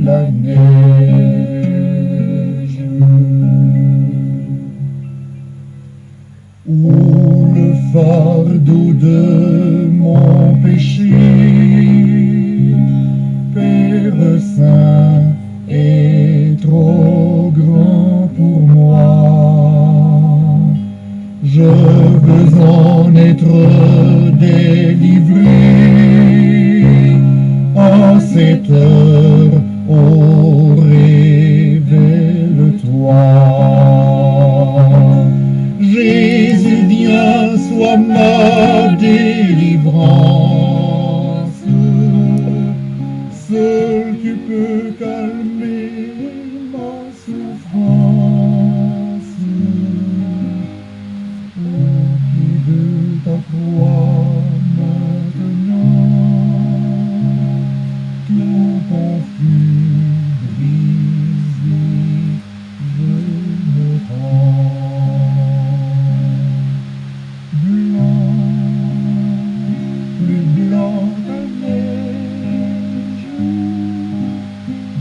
la neige, où le fardeau de mon péché, Père Saint, est trop grand pour moi. Je veux en être délivré en cette heure, oh révèle-toi. Jésus, viens, sois ma délivrance. Seul tu peux calmer ma souffrance. Au pied de ta croix maintenant, tout confus, brisé, je me rends. Blanc, plus blanc que neige,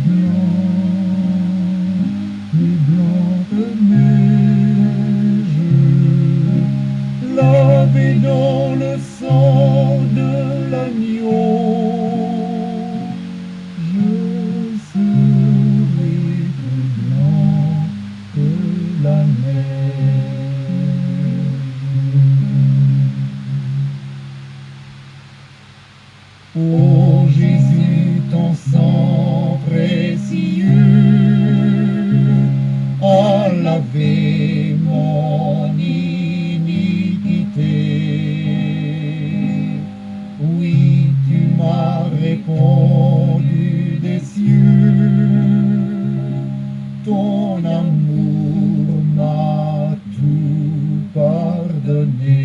blanc, plus blanc que neige, lavé dans le sang de l'agneau, je serai plus blanc que la neige. Ô Jésus, ton sang précieux a lavé mon iniquité. Oui, tu m'as répondu des cieux, ton amour m'a tout pardonné.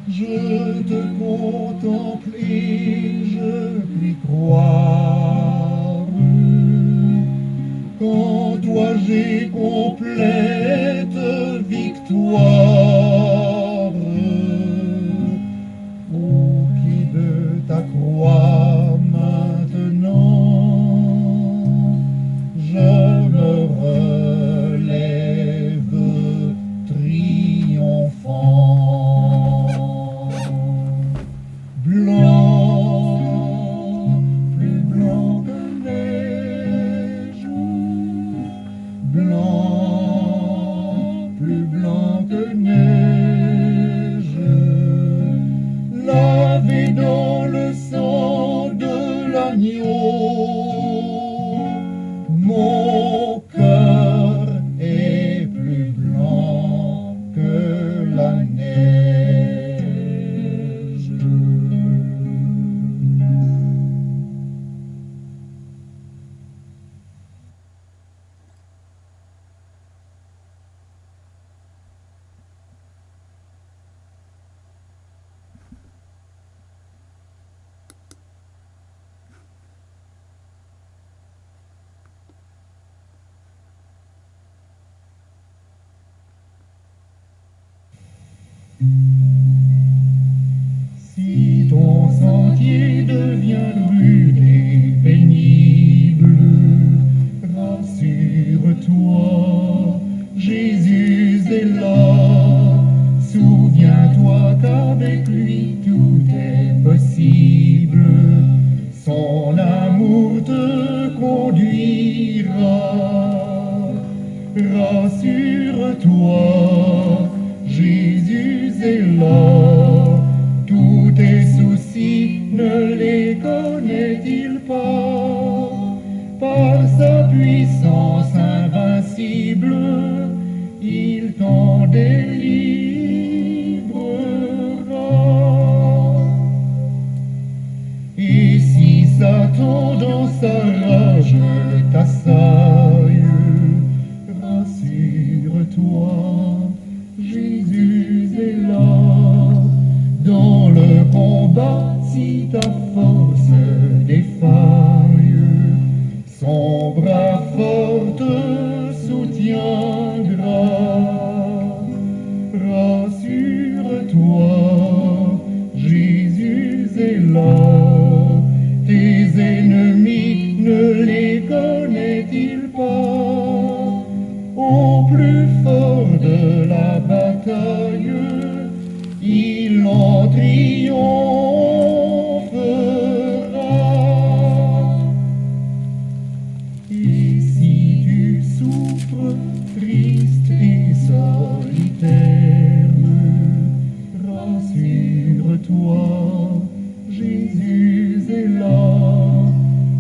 Je te contemple et je puis croire qu'en toi j'ai complète victoire. Au pied de ta croix maintenant, je me relève triomphant. Blanc, plus blanc que neige, blanc, plus blanc que neige, lavé dans le sang de l'agneau, mon cœur est plus blanc que la neige. Si ton sentier devient rude et pénible, rassure-toi, Jésus est là. Souviens-toi qu'avec lui tout est possible. Son amour te conduira. Rassure-toi, Jésus est là. Tous tes soucis, ne les connaît-il pas? Par sa puissance invincible, il t'en délivrera. Et si Satan dans sa rage t'assaille, rassure-toi, Jésus est là. Dans le combat, si ta force défaille, son bras fort te soutiendra. Rassure-toi, Jésus est là. tes ennemis ne les connaît-il pas? Au plus fort de la bataille, il en triomphera. Et si tu souffres triste et solitaire, rassure-toi, Jésus est là.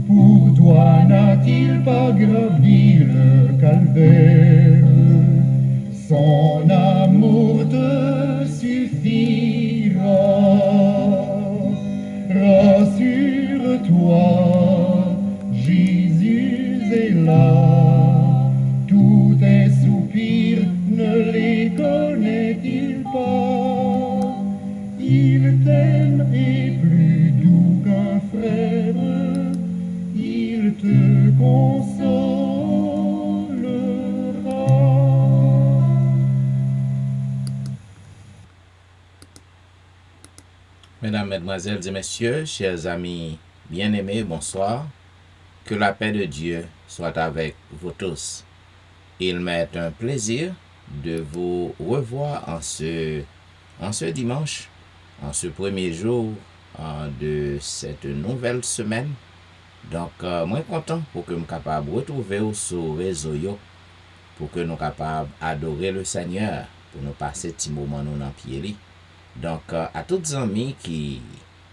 Pour toi n'a-t-il pas gravi le calvaire? Son amour te suffira. Rassure-toi, Jésus est là. Tous tes soupirs ne les connaît-il pas? Il t'aime et plus doux qu'un frère, il te consolera. Mesdames, Mesdemoiselles et Messieurs, chers amis bien-aimés, bonsoir. Que la paix de Dieu soit avec vous tous. Il m'est un plaisir de vous revoir en ce dimanche, en ce premier jour de cette nouvelle semaine. Donc, moi content pour que nous capable de retrouver sur réseau yo, pour que nous capable adorer le Seigneur, pour nous passer petit moment nous dans pied. Donc, à tous les amis qui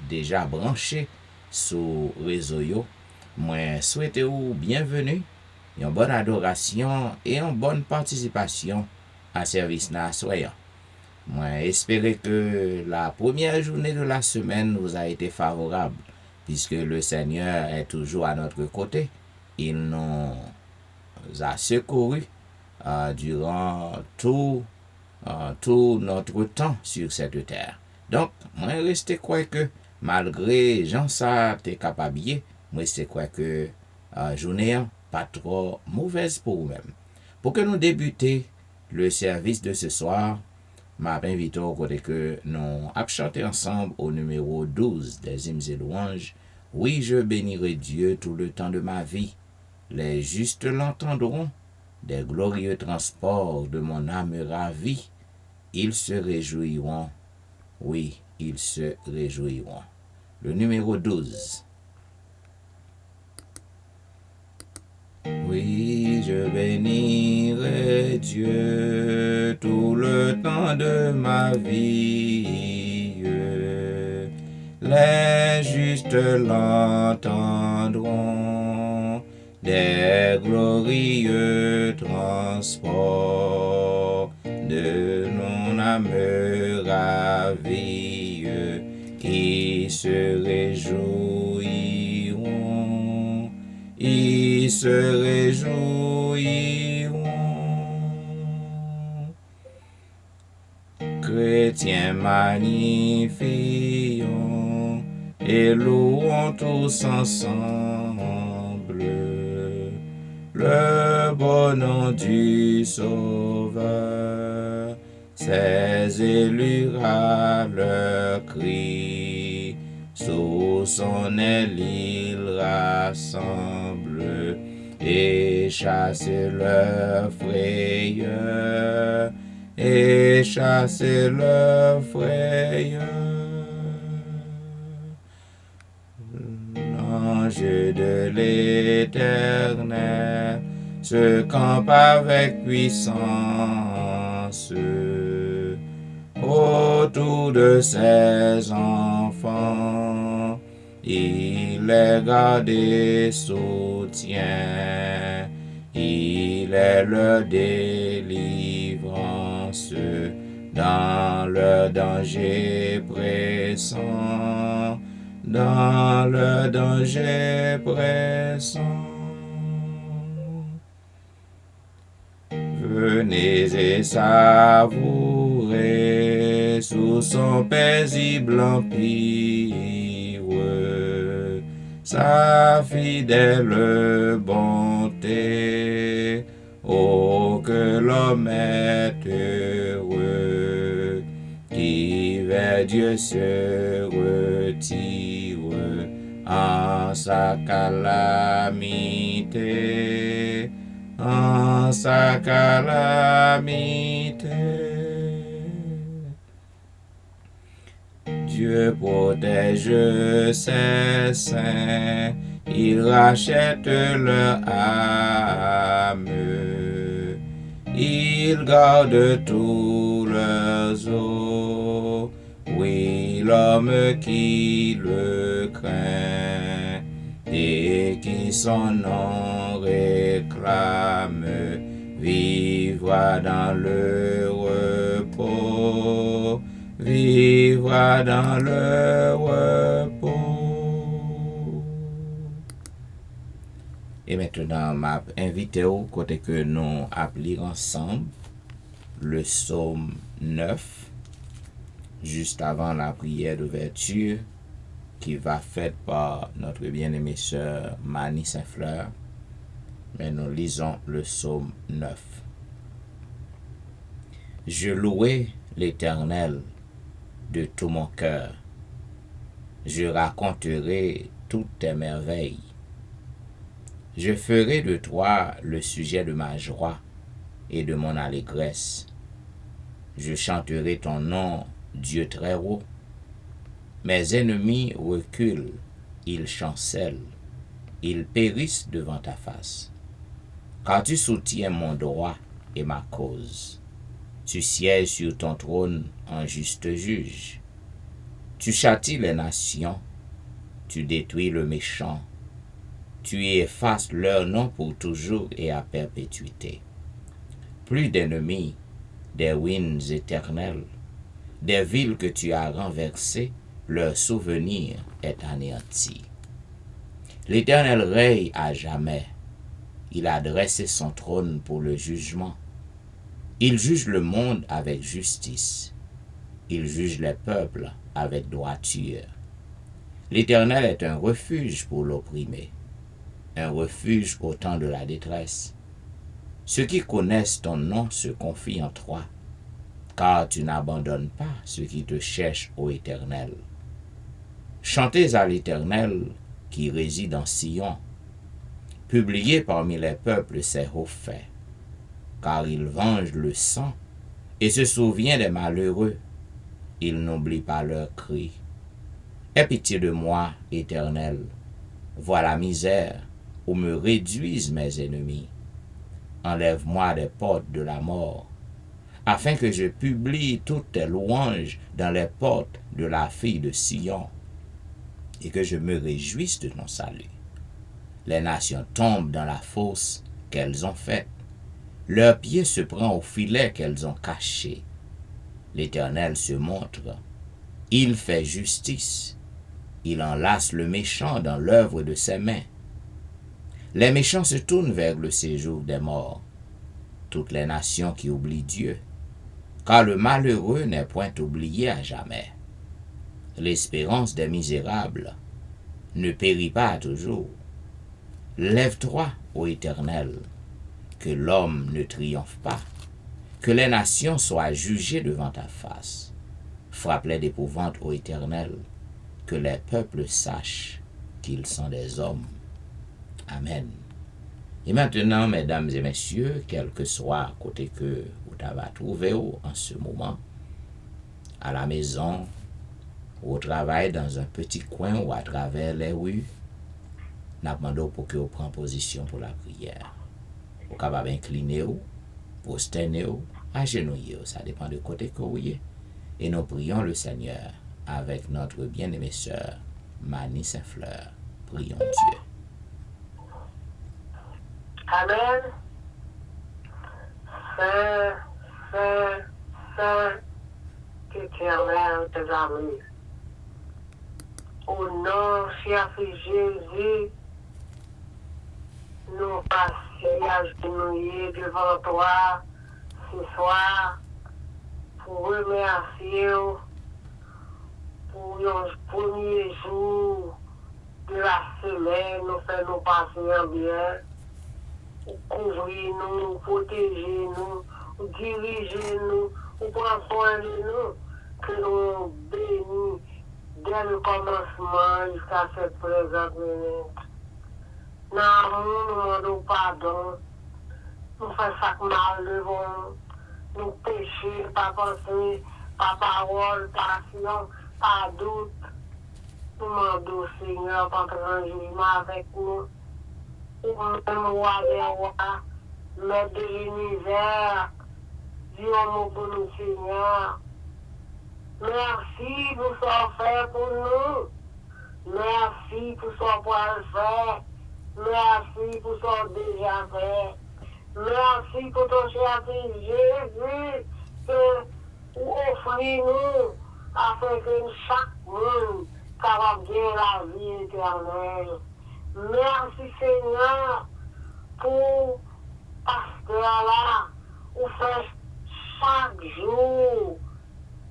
déjà branchés sur réseau yo, moi souhaite vous bienvenue, une bonne adoration et une bonne participation à service nasoyan. Moi espérer que la première journée de la semaine vous a été favorable, puisque le Seigneur est toujours à notre côté. Il nous a secourus durant tout notre temps sur cette terre. Donc, moi reste quoi que malgré Jean ça t'es capable, moi c'est quoi que journée pas trop mauvaise pour vous-même. Pour que nous débuter le service de ce soir, m'a invité au côté que nous avons chanté ensemble au numéro 12 des hymnes et louanges. Oui, je bénirai Dieu tout le temps de ma vie. Les justes l'entendront, des glorieux transports de mon âme ravie. Ils se réjouiront, oui, ils se réjouiront. Le numéro 12. Oui, je bénirai Dieu tout le temps de ma vie. Les justes l'entendront, des glorieux transports de mon âme ravie. Ils se réjouiront, ils se réjouiront. Chrétiens magnifions et louons tous ensemble le bon nom du Sauveur. Ses élus râlent leur cri, sous son aile ils rassemblent et chassent leur frayeur, et chassent leur frayeur. L'ange de l'Éternel se campe avec puissance autour de ses enfants. Il les garde et soutient, il est leur délivrance dans le danger pressant, dans le danger pressant. Venez et savourez sous son paisible empire sa fidèle bonté. Oh, que l'homme est heureux qui vers Dieu se retire en sa calamité, en sa calamité. Dieu protège ses saints, il rachète leur âme, il garde tous leurs os. Oui, l'homme qui le craint et qui son nom réclame vivra dans le repos, vivra dans le repos. Et maintenant, m'a invité au côté que nous appelons ensemble le psaume 9, juste avant la prière d'ouverture qui va faite par notre bien-aimée sœur Mani Saint-Fleur. Mais nous lisons le psaume 9. Je louai l'Éternel de tout mon cœur. Je raconterai toutes tes merveilles. Je ferai de toi le sujet de ma joie et de mon allégresse. Je chanterai ton nom, Dieu très haut. Mes ennemis reculent, ils chancellent, ils périssent devant ta face. Car tu soutiens mon droit et ma cause. Tu sièges sur ton trône en juste juge. Tu châties les nations, tu détruis le méchant. Tu effaces leur nom pour toujours et à perpétuité. Plus d'ennemis, des ruines éternelles, des villes que tu as renversées, leur souvenir est anéanti. L'Éternel règne à jamais. Il a dressé son trône pour le jugement. Il juge le monde avec justice. Il juge les peuples avec droiture. L'Éternel est un refuge pour l'opprimé, un refuge au temps de la détresse. Ceux qui connaissent ton nom se confient en toi, car tu n'abandonnes pas ceux qui te cherchent, ô Éternel. Chantez à l'Éternel qui réside en Sion. Publiez parmi les peuples ses hauts faits, car il venge le sang et se souvient des malheureux. Il n'oublie pas leurs cris. Aie pitié de moi, Éternel. Vois la misère où me réduisent mes ennemis. Enlève-moi des portes de la mort, afin que je publie toutes tes louanges dans les portes de la fille de Sion, et que je me réjouisse de ton salut. Les nations tombent dans la fosse qu'elles ont faite. Leur pied se prend au filet qu'elles ont caché. L'Éternel se montre. Il fait justice. Il enlace le méchant dans l'œuvre de ses mains. Les méchants se tournent vers le séjour des morts. Toutes les nations qui oublient Dieu. Car le malheureux n'est point oublié à jamais. L'espérance des misérables ne périt pas toujours. Lève-toi, ô Éternel, que l'homme ne triomphe pas, que les nations soient jugées devant ta face. Frappe-les d'épouvante, ô Éternel, que les peuples sachent qu'ils sont des hommes. Amen. Et maintenant, mesdames et messieurs, quel que soit côté que vous avez trouvé en ce moment, à la maison, au travail, dans un petit coin ou à travers les rues, nous demandons pour que vous preniez position pour la prière. Vous pouvez incliner, prosterner, agenouiller, ça dépend de côté que vous êtes. Et nous prions le Seigneur avec notre bien-aimée sœur Mani Saint-Fleur. Prions Dieu. Amen. Saint, Saint, Saint, Éternel des armées. Au nom, cher Fils Jésus, nous passons à genouiller devant toi ce soir pour remercier pour le premier jour de la semaine, nous faisons passer en bien, couvrir nous, protéger nous, diriger nous, prendre soin de nous, que nous bénissons dès le commencement jusqu'à cette présente minute. Dans l'amour, nous demandons pardon. Nous faisons chaque mal devant nous pécher, par pensée, par parole, par action, par doute. Nous demandons, Seigneur, par un jugement avec nous. Ou même roi des rois, maître de l'univers, dis-moi pour nous, Seigneur. Merci pour ce qu'on fait pour nous. Merci pour ce qu'on peut faire. Merci pour ce qu'on a déjà fait. Merci pour ton cher Fils Jésus que vous offrez nous afin que chaque monde capable de gagner la vie éternelle. Merci Seigneur pour pasteur là, vous faites chaque jour,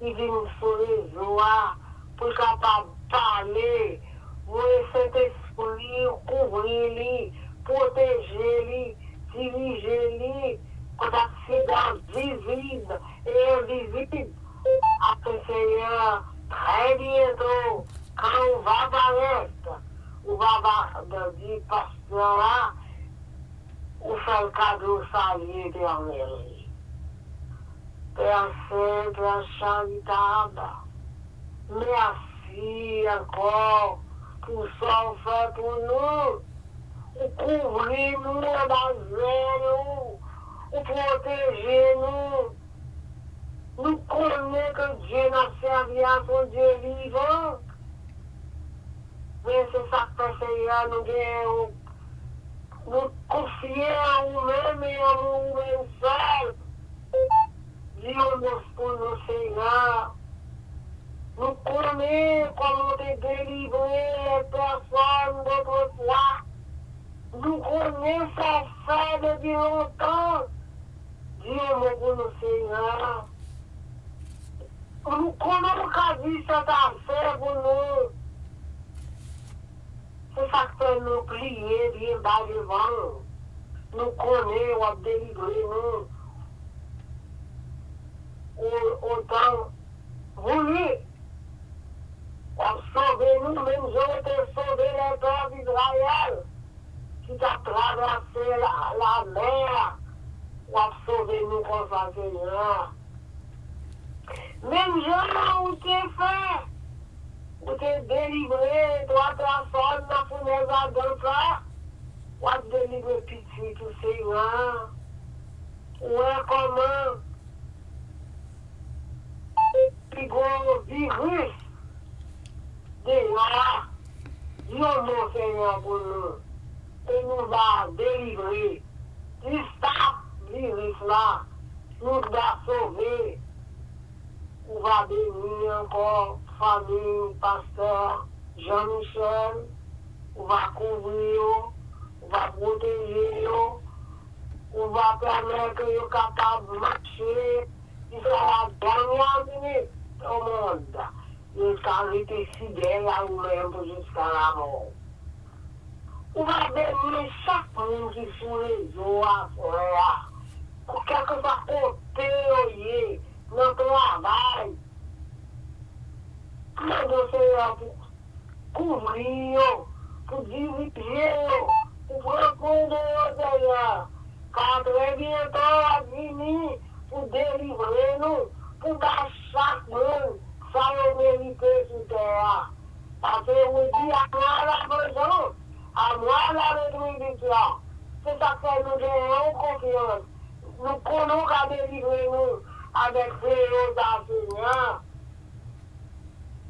il vient sur les joies pour capable parler, vous Saint-Esprit couvrir, protéger, diriger, pour accident visible et invisible. Après Seigneur, très bientôt, quand on va apparaître, on va dire pasteur là, on fait le cadeau salut éternel. Père Saint, Père charitable, merci encore pour ce qu'on fait pour nous. Vous couvrez nous, nous, vous protégez nous. Nous connaissons que Dieu n'a servi à son Dieu vivant. Mais c'est ça que Seigneur nous gagnons. Nous confier en nous-mêmes et en nous-mêmes seuls. Dis-nous pour nous, Seigneur. Nous connaissons comment te délivrer les personnes d'autrefois. Nous connaissons ça depuis longtemps. Dis-nous pour nous, Seigneur. Nous connaissons qu'à dire cette affaire pour nous. C'est ça que nous prier bien bas devant. Nous connaissons, on délivrer nous. Autant voulu. On sauver nous, même j'ai été sauvé les pères d'Israël, qui a traversé la mer. On sauver nous comme ça, Seigneur. Même gens où tu es fait, où tu es délivré, toi, personne, la fournaise à deux frères, on te délivrer petit, tout Seigneur. Ouais, comment? Puis gros virus, déjà, Dieu mon Seigneur pour nous, et nous va délivrer. Du stop virus là, nous va sauver. On va bénir encore famille, pasteur Jean-Michel, on va couvrir, on va protéger, on va permettre qu'ils soient capables de marcher jusqu'à la dernière minute au monde. Jusqu'à rester fidèle à nous-mêmes jusqu'à la mort. On va bénir chaque monde qui est sur les eaux à frère, pour quelque soit côté, notre travail. Notre Seigneur pour couvrir, pour diriger, pour répondre au Seigneur. Car très bientôt, à venir pour délivrer nous, pour dar chaque monde, ça le mérite sur terre. Parce que vous dites à moi la besoin, à moi la rétribution. C'est ça que nous gagnons confiance. Nous connaissons qu'à délivrer nous avec ces Seigneur.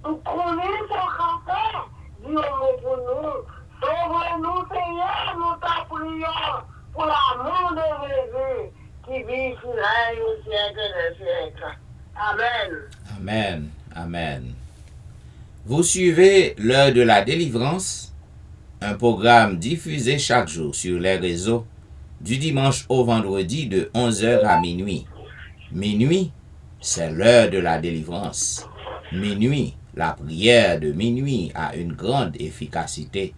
Nous connaissons qu'à faire, Dieu pour nous. Sauve-nous, Seigneur, nous t'en prions pour l'amour de Jésus qui vit sur règne au siècle des siècles. Amen. Amen. Amen. Vous suivez l'heure de la délivrance, un programme diffusé chaque jour sur les réseaux du dimanche au vendredi de 11h à minuit. Minuit, c'est l'heure de la délivrance. Minuit, la prière de minuit a une grande efficacité.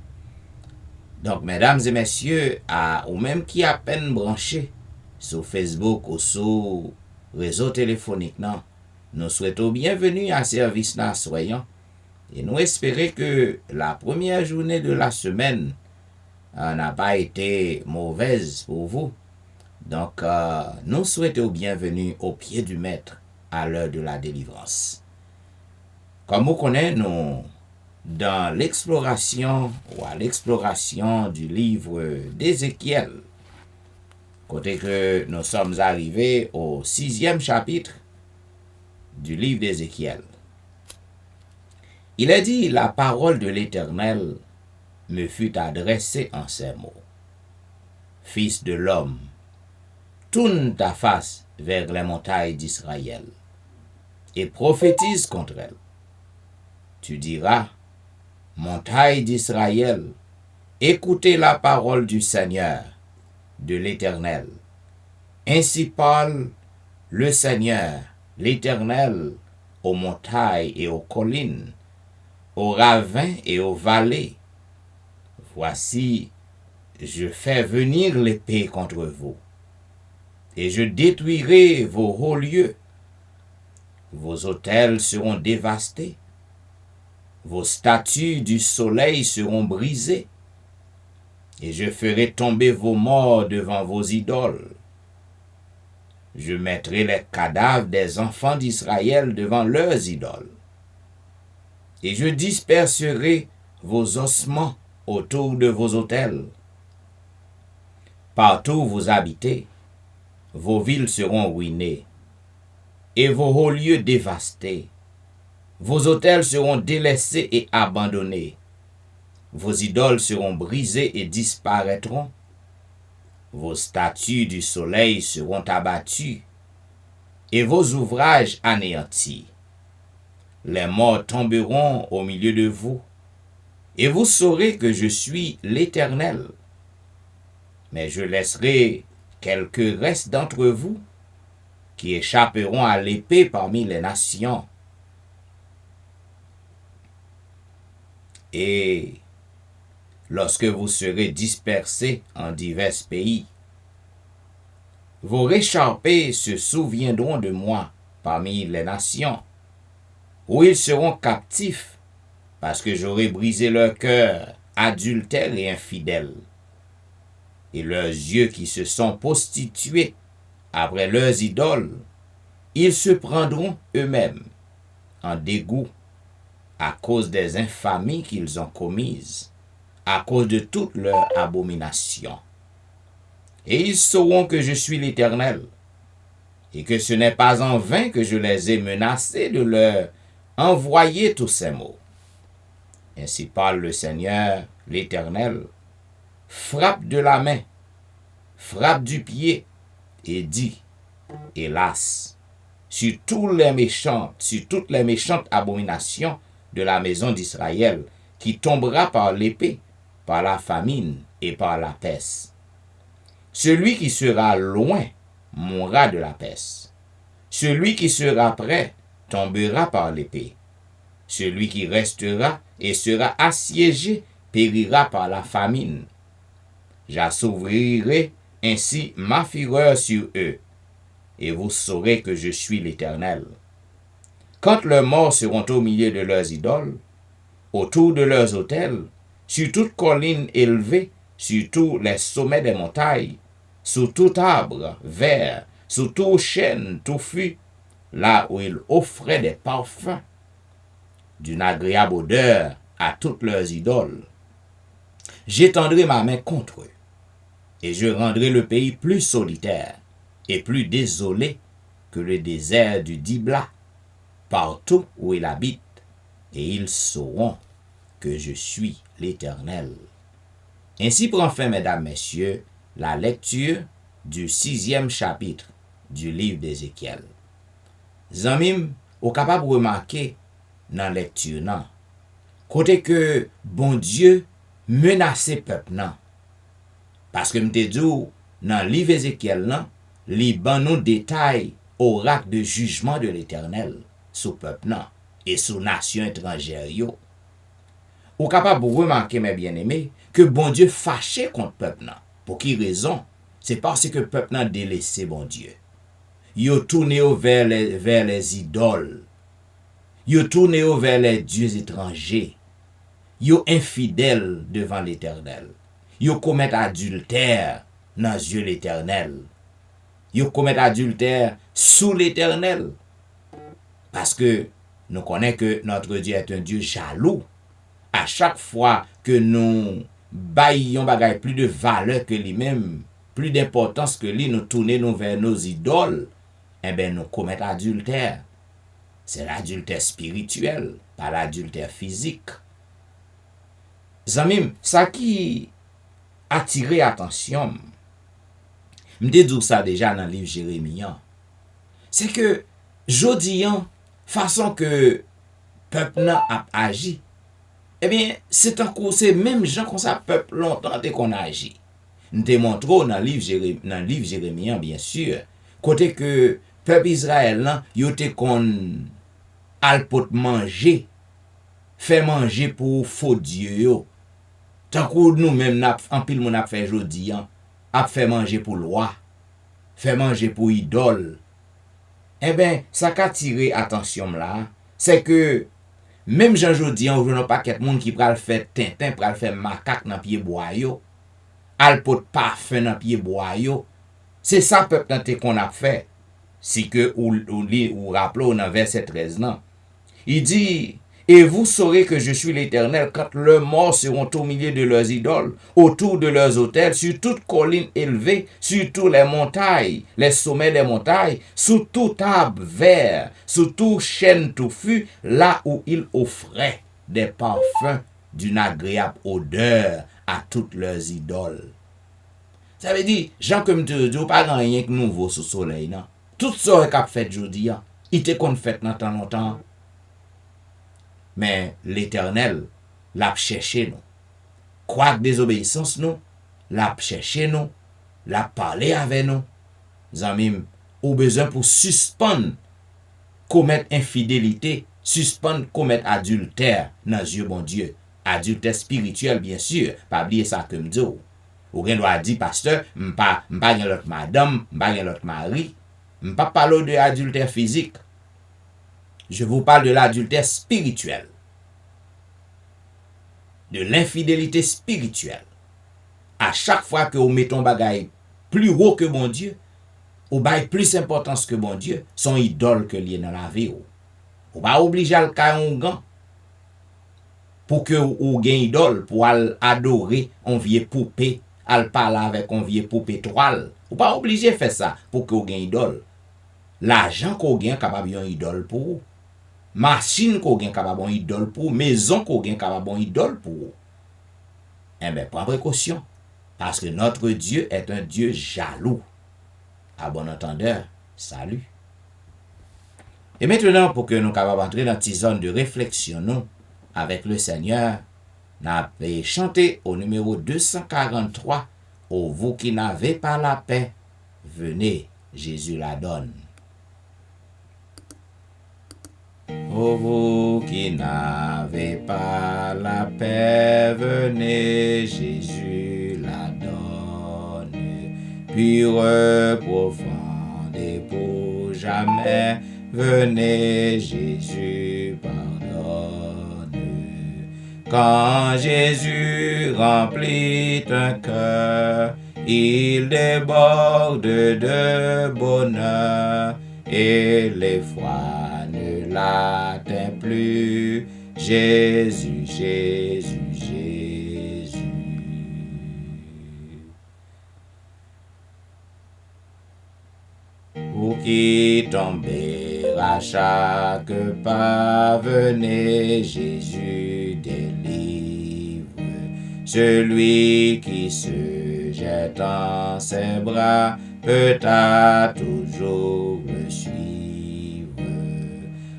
Donc, mesdames et messieurs, ou même qui à peine branché sur Facebook ou sur réseau téléphonique, non, nous souhaitons bienvenue à service là, soyons. Et nous espérons que la première journée de la semaine n'a pas été mauvaise pour vous. Donc, nous souhaitons bienvenue au pied du Maître à l'heure de la délivrance. Comme vous connaissez, nous, dans l'exploration ou à l'exploration du livre d'Ézéchiel, côté que nous sommes arrivés au 6e chapitre du livre d'Ézéchiel. Il est dit, la parole de l'Éternel me fut adressée en ces mots. Fils de l'homme, tourne ta face vers les montagnes d'Israël et prophétise contre elles. Tu diras, montagnes d'Israël, écoutez la parole du Seigneur, de l'Éternel. Ainsi parle le Seigneur, l'Éternel, aux montagnes et aux collines, aux ravins et aux vallées. Voici, je fais venir l'épée contre vous, et je détruirai vos hauts lieux. Vos autels seront dévastés, vos statues du soleil seront brisées, et je ferai tomber vos morts devant vos idoles. Je mettrai les cadavres des enfants d'Israël devant leurs idoles, et je disperserai vos ossements autour de vos autels. Partout où vous habitez, vos villes seront ruinées, et vos hauts lieux dévastés. Vos autels seront délaissés et abandonnés. Vos idoles seront brisées et disparaîtront. Vos statues du soleil seront abattues, et vos ouvrages anéantis. Les morts tomberont au milieu de vous, et vous saurez que je suis l'Éternel. Mais je laisserai quelques restes d'entre vous qui échapperont à l'épée parmi les nations. Et lorsque vous serez dispersés en divers pays, vos réchappés se souviendront de moi parmi les nations, où ils seront captifs, parce que j'aurai brisé leur cœur adultère et infidèle, et leurs yeux qui se sont prostitués après leurs idoles, ils se prendront eux-mêmes en dégoût à cause des infamies qu'ils ont commises, à cause de toutes leurs abominations. Et ils sauront que je suis l'Éternel, et que ce n'est pas en vain que je les ai menacés de leur envoyer tous ces mots. Ainsi parle le Seigneur, l'Éternel, frappe de la main, frappe du pied, et dit, hélas, sur toutes les méchantes abominations de la maison d'Israël, qui tombera par l'épée, par la famine et par la peste. Celui qui sera loin mourra de la peste. Celui qui sera près tombera par l'épée. Celui qui restera et sera assiégé périra par la famine. J'assouvrirai ainsi ma fureur sur eux, et vous saurez que je suis l'Éternel. Quand leurs morts seront au milieu de leurs idoles, autour de leurs autels, sur toute colline élevée, sur tous les sommets des montagnes, sous tout arbre vert, sous tout chêne touffu, là où ils offraient des parfums, d'une agréable odeur à toutes leurs idoles, j'étendrai ma main contre eux, et je rendrai le pays plus solitaire et plus désolé que le désert du Dibla, partout où il habite, et ils sauront que je suis l'Éternel. Ainsi prend fin, mesdames, messieurs, la lecture du 6e chapitre du livre d'Ézéchiel. Zanmim, ou capable de remarquer dans la lecture, nan, côté que bon Dieu menace peuple nan. Parce que m'te dit, dans le livre d'Ézéchiel, nan, li ban nous détail oracle de jugement de l'Éternel sous peuple nan, et sous nation étrangère yo. Ou capable de remarquer, mes bien-aimés, que bon Dieu fâché contre peuple nan. Pour qui raison? C'est parce que peuple nan délaissé bon Dieu. Yo tourné vers les idoles. Yo tourné vers les dieux étrangers. Yo infidèles devant l'Éternel. Yo commettent adultère dans les yeux l'Éternel. Yo commettent adultère sous l'Éternel. Parce que nous connaissons que notre Dieu est un Dieu jaloux. À chaque fois que nous baillons bagay plus de valeur que lui-même, plus d'importance que lui, nous tournons vers nos idoles, eh bien nous commettons adultère. C'est l'adultère spirituel, pas l'adultère physique. Zamim, ça qui attiré attention, je dis ça déjà dans le livre Jérémie, c'est que jodi façon que peuple a agi, eh bien, c'est même gens comme ça peuple longtemps qu'on a agi. Nous te montrons dans le livre Jérémie, bien sûr, côté que peuple Israël là, yo te kon al pot manger, fait manger pour faux dieu yo. Tant que nous-mêmes en pile mon a fait jodi a fait manger pour loi, fait manger pour idole. Eh bien, ça qui a tiré attention là, c'est que même Jean jodi on voit pas quelqu'un monde qui pral faire tintin, pral faire macaque dans pied bois yo, al pot parfum dans pied bois yo. C'est ça peuple tenter qu'on a fait. Si que ou rappelez dans verset 13 non. Il dit: et vous saurez que je suis l'Éternel quand leurs morts seront au milieu de leurs idoles, autour de leurs autels, sur toute colline élevée, sur toutes les montagnes, les sommets des montagnes, sous tout arbre vert, sous tout chêne touffu, là où ils offraient des parfums d'une agréable odeur à toutes leurs idoles. Ça veut dire, Jean comme te dis, pas rien que nouveau sous soleil, non? Tout ça qu'a fait aujourd'hui, il était qu'on fait dans tant longtemps. Mais l'Éternel l'a cherché nous. Quoi que désobéissance nous, l'a cherché nous, l'a parlé avec nous. Zamim, ou besoin pour suspendre commettre infidélité, suspendre commettre adultère dans les yeux bon Dieu. Adultère spirituel bien sûr, pas oublier ça comme dit. Ou gen doit dire pasteur, m'pa gen l'autre madame, m'pa gen l'autre mari, m'pa parler de adultère physique. Je vous parle de l'adultère spirituel. De l'infidélité spirituelle. À chaque fois que vous mettez un bagay plus haut que bon Dieu, ou bagay plus importance que bon Dieu, son idole que lié dans la vie. Ou pas obligé à le faire pour que vous gagnez idole, pour adorer un vieux poupée, à parler avec un vieux poupée toile. Ou pas obligé de faire ça pour que vous gagnez idole. L'argent qu'on gagne capable une idole pour vous. Machine qu'on gagne capable une idole pour vous. Maison qu'on gagne capable une idole pour vous. Eh bien, prends précaution. Parce que notre Dieu est un Dieu jaloux. À bon entendeur, salut. Et maintenant, pour que nous capables entrer dans cette zone de réflexion, nous, avec le Seigneur, nous avons chanté au numéro 243. Ô vous qui n'avez pas la paix, venez, Jésus la donne. Ô vous qui n'avez pas la paix, venez, Jésus la donne. Pure, profonde et pour jamais, venez, Jésus pardonne. Quand Jésus remplit un cœur, il déborde de bonheur et l'effroi ne l'atteint plus. Jésus, Jésus, Jésus. Vous qui tombez à chaque pas, venez, Jésus délivre. Celui qui se jette en ses bras peut à toujours le suivre.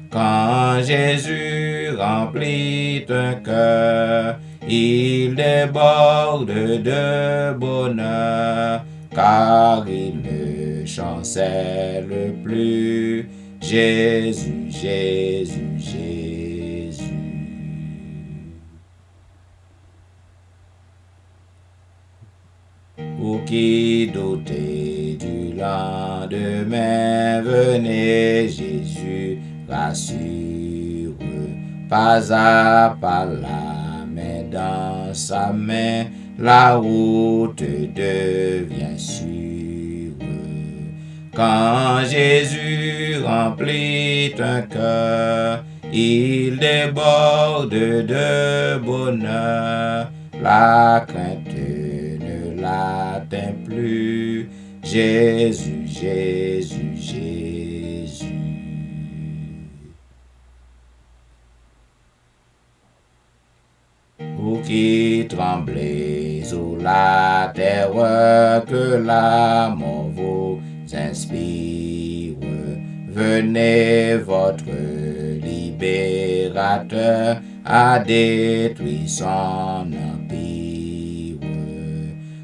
Quand Jésus remplit un cœur, il déborde de bonheur, car il ne chancelle plus. Jésus, Jésus, Jésus. Vous qui doutez du lendemain, venez, Jésus rassure. pas à pas, la main dans sa main, la route devient sûre. Quand Jésus remplit un cœur, il déborde de bonheur. La crainte ne l'atteint plus. Jésus, Jésus, Jésus. Vous qui tremblez sous la terreur que la mort vous inspire, venez, votre libérateur a détruit son empire.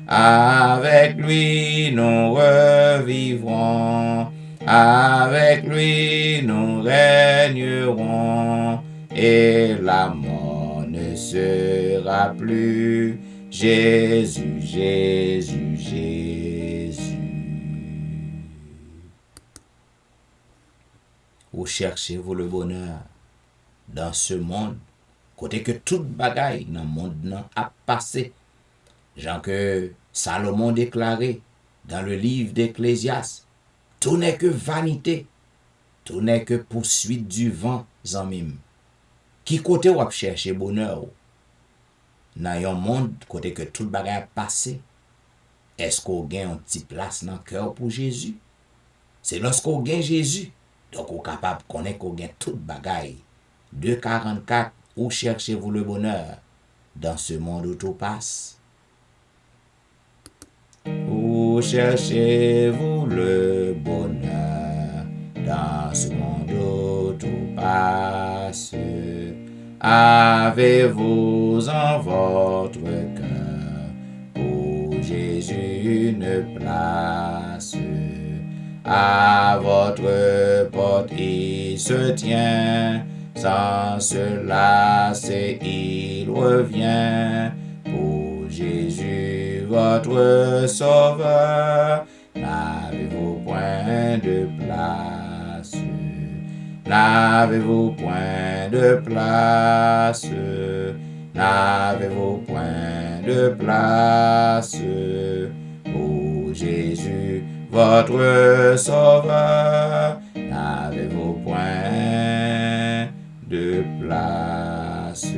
Avec lui nous revivrons, avec lui nous régnerons, et la mort ne sera plus. Jésus, Jésus, Jésus. Où cherchez-vous le bonheur? Dans ce monde, côté que toute bagaille dans le monde a passé. Jean que Salomon déclarait dans le livre d'Ecclésiaste, tout n'est que vanité, tout n'est que poursuite du vent, zanmim. Qui côté ou chercher bonheur? Dans un monde côté que toute bagaille a passé, est-ce qu'on gagne un petit place dans le cœur pour Jésus? C'est lorsqu'on gagne Jésus, donc on est capable de connaître qu'on gagne toute bagaille. 2,44, où cherchez-vous le bonheur? Dans ce monde où tout passe. Où cherchez-vous le bonheur? Dans ce monde où tout passe. Avez-vous en votre cœur pour Jésus une place? À votre porte il se tient, sans cela c'est il revient. Pour Jésus votre sauveur, n'avez-vous point de place? N'avez-vous point de place? N'avez-vous point de place? Pour Jésus votre sauveur, n'avez-vous point de place?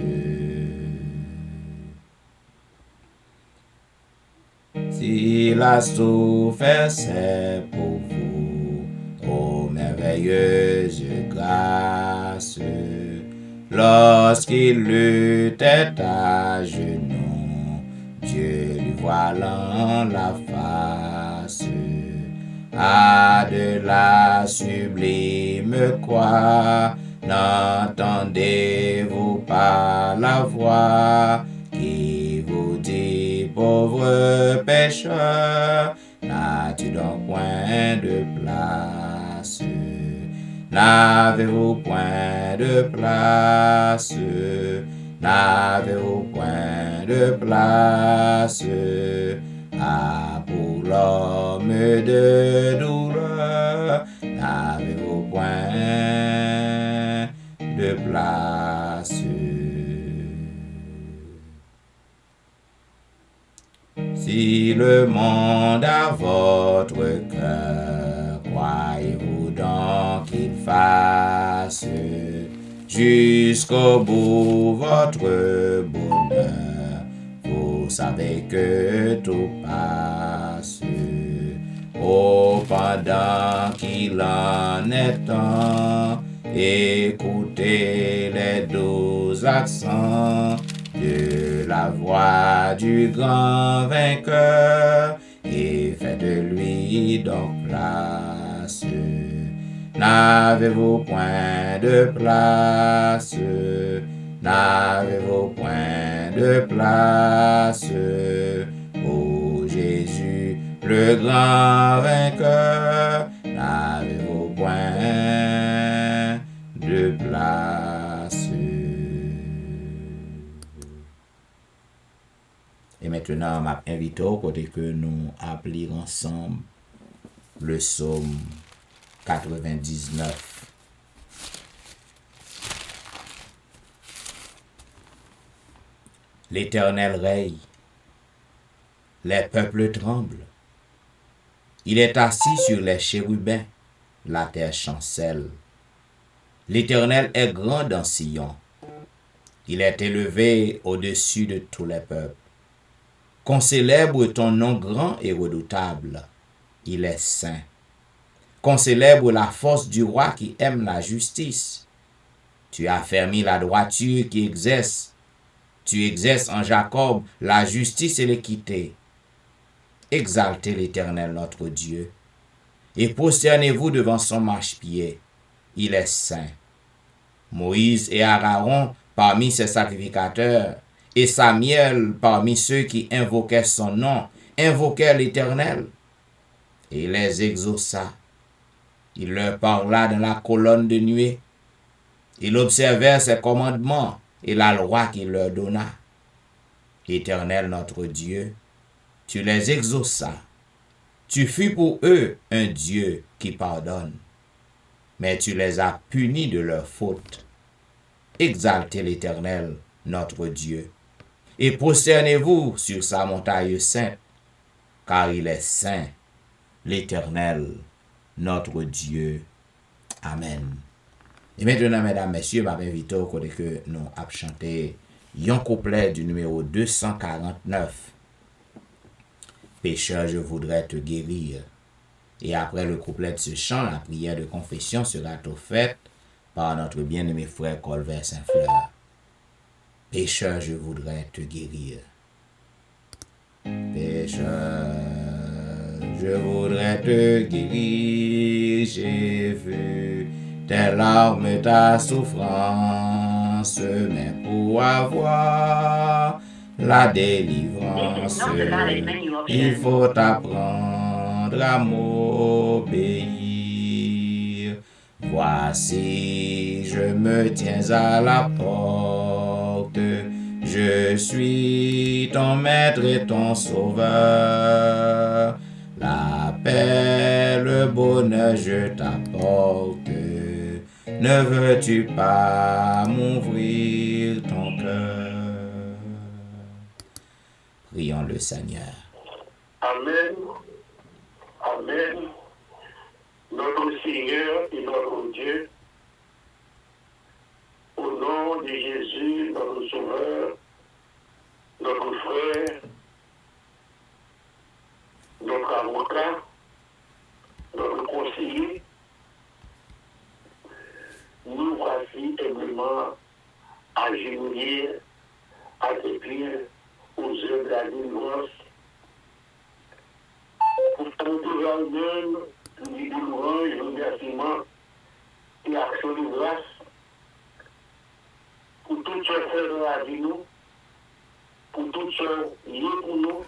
S'il a souffert, c'est pour vous, ô merveilleuse grâce. Lorsqu'il luttait à genoux, Dieu lui voilant la face. À de la sublime croix, n'entendez-vous pas la voix qui vous dit, pauvre pécheur, n'as-tu donc point de place? N'avez-vous point de place? N'avez-vous point de place? Ah, pour l'homme de douleur, n'avez-vous point de place? Si le monde a votre cœur, croyez-vous donc qu'il fasse jusqu'au bout votre bonheur? Vous savez que tout passe. Oh, pendant qu'il en est temps, écoutez les doux accents de la voix du grand vainqueur et faites de lui donc place. N'avez-vous point de place? N'avez-vous point de place? Ô Jésus, le grand vainqueur, n'avez-vous point de place? Et maintenant, je m'invite au côté que nous appelons ensemble le psaume 99. L'Éternel règne. Les peuples tremblent. Il est assis sur les chérubins. La terre chancelle. L'Éternel est grand dans Sion. Il est élevé au-dessus de tous les peuples. Qu'on célèbre ton nom grand et redoutable. Il est saint. Qu'on célèbre la force du roi qui aime la justice. Tu as fermé la droiture qui exerce. Tu exerces en Jacob la justice et l'équité. Exaltez l'Éternel notre Dieu. Et prosternez-vous devant son marchepied. Il est saint. Moïse et Aaron parmi ses sacrificateurs, et Samuel parmi ceux qui invoquaient son nom, invoquaient l'Éternel. Et il les exauça. Il leur parla dans la colonne de nuée. Il observait ses commandements et la loi qu'il leur donna. Éternel notre Dieu, tu les exauças. Tu fus pour eux un Dieu qui pardonne. Mais tu les as punis de leurs fautes. Exaltez l'Éternel, notre Dieu, et prosternez-vous sur sa montagne sainte, car il est saint, l'Éternel, notre Dieu. Amen. Et maintenant, mesdames, messieurs, je m'invite au côté que nous avons chanté un couplet du numéro 249. Pécheur, je voudrais te guérir. Et après le couplet de ce chant, la prière de confession sera faite par notre bien-aimé frère Colbert Saint-Fleur. Pécheur, je voudrais te guérir. Pécheur, je voudrais te guérir. J'ai vu tes larmes, ta souffrance, mais pour avoir la délivrance, il faut apprendre à m'obéir. Voici, je me tiens à la porte, je suis ton maître et ton sauveur. La paix, le bonheur, je t'apporte. Ne veux-tu pas m'ouvrir ton cœur? Prions le Seigneur. Amen. Amen. Notre Seigneur et notre Dieu, au nom de Jésus, notre Sauveur, notre frère, notre avocat, notre conseiller, nous voici humblement agenouillés à tes pieds aux œuvres de la délivrance pour tenter même du louange, du remerciement et action de grâce pour tout ce fait dans la vie nous, pour tout ce lié pour nous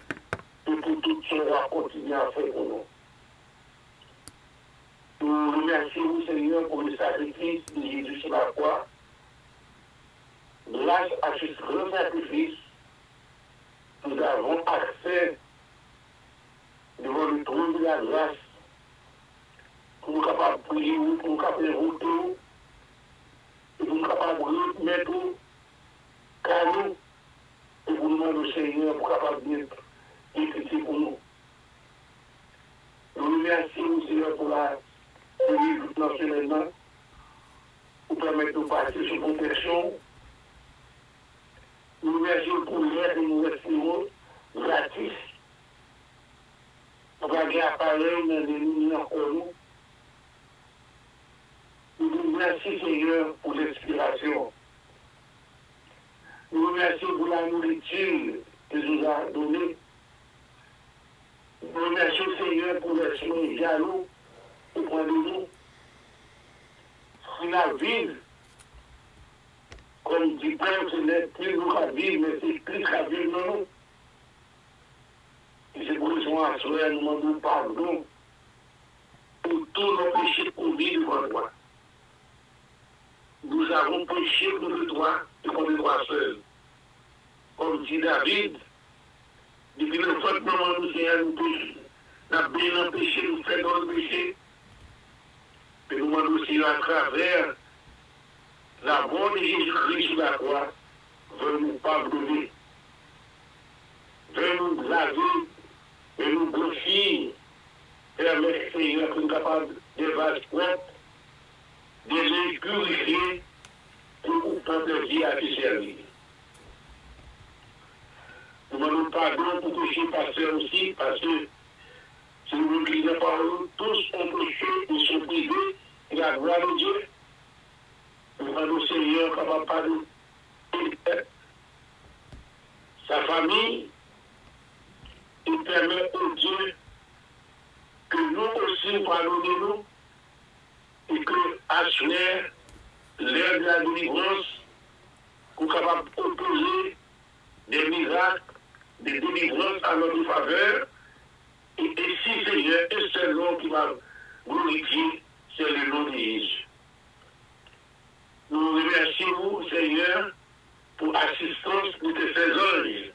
et pour tout ce qu'on va continuer à faire pour nous. Nous remercions Seigneur pour le sacrifice de Jésus sur la croix. Grâce à ce grand sacrifice, nous avons accès devant le trône de la grâce pour nous capables de prier, pour nous capables de voter, et pour nous capables de mettre car nous, et pour nous demander au Seigneur pour capable d'être écouté pour nous. Nous remercions Seigneur pour la livre nationalement, pour permettre de passer sous protection. Nous remercions pour l'aide que nous recevons gratis. Pour avoir un appareil dans les lignes encore nous. Nous vous remercions Seigneur pour l'inspiration. Nous remercions pour la nourriture que nous a donnée. Nous remercions Seigneur pour les soins jaloux auprès de nous. Si la vie, comme dit Paul, ce n'est plus nous à vivre, mais c'est Christ à vivre dans nous. Et c'est pour ça que nous demandons pardon pour tous nos péchés commis devant toi. Nous avons péché contre toi et contre toi seul. Comme dit David, depuis le fait que nous Seigneur nous péché, nous avons bien empêché, nous faisons dans le péché. Et nous demandons aussi à travers la mort de Jésus-Christ sur la croix, veut nous pardonner de nous laver, de nous blanchir, permet Seigneur pour nous capables de vases propres, de les purifier pour notre vie à te servir. Nous demandons pardon pour péché passé aussi, parce que si nous lisons par nous, tous ont péché, ils sont privés de la gloire de Dieu. Nous demandons Seigneur capable de pardonner sa famille, il permet au Dieu que nous aussi nous pardonnons et que à l'heure de la délivrance, nous sommes capables d'opposer des miracles, des délivrances à notre faveur. Et ici, Seigneur, un seul nom qui va glorifier, c'est le nom de Jésus. Nous remercions, Seigneur, pour l'assistance de tes saints anges.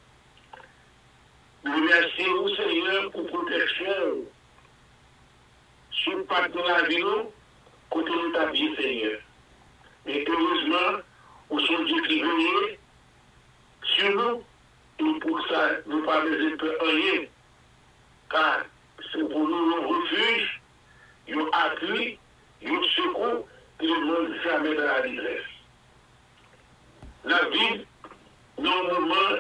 Nous remercions, Seigneur, pour protection sur le pacte de la vie, côté de ta vie, Seigneur. Et heureusement, au son Dieu qui veillait sur nous, et pour ça, nous ne pas besoin de rien. Car c'est pour nous un refuge, un appui, un secours, et ne demande jamais dans la détresse. La vie, non moment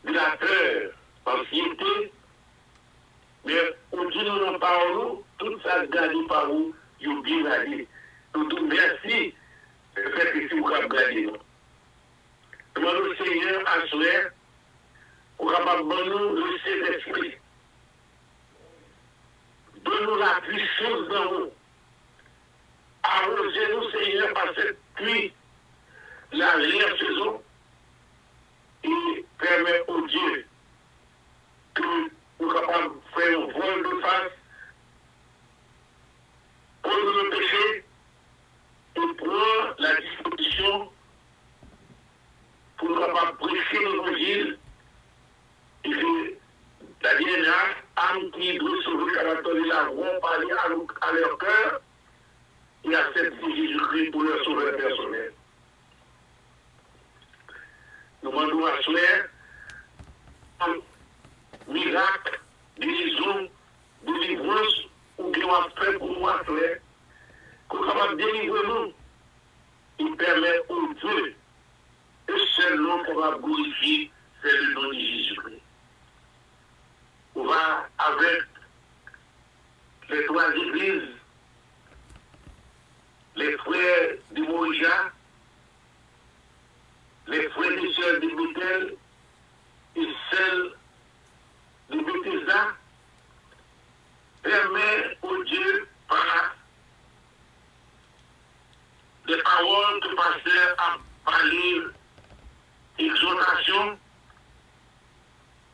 de la peur, anxiété, mais on dit nous non par nous, tout ça gagné par vous, vous bien gagné. Nous disons merci de faire que vous avez gagné. Demandons au Seigneur à souhait, pour capable de nous le Saint-Esprit. Donne-nous la puissance dans nous. Arrosez-nous, Seigneur, par cette pluie, la dernière saison, et permet au Dieu que nous sommes capables de faire un vol de face contre le péché et prendre la disposition pour nous capables de prêcher l'évangile et que la dernière âme qui doit sauver caractère de la vont parler à leur cœur et accepter Jésus-Christ pour leur sauveur personnel. Nous demandons à souhait un miracle, guérison, délivrance, ou qu'il doit faire pour nous à souhait, qu'on est capable de délivrer nous. Il permet au Dieu, et seul nom qu'on va glorifier, c'est le nom de Jésus-Christ. On va avec les trois églises, les frères de Moïja, les frères et sœurs de Bethel et celles de Bethesda, permet au Dieu par les paroles que le pasteur a parlé, exhortation,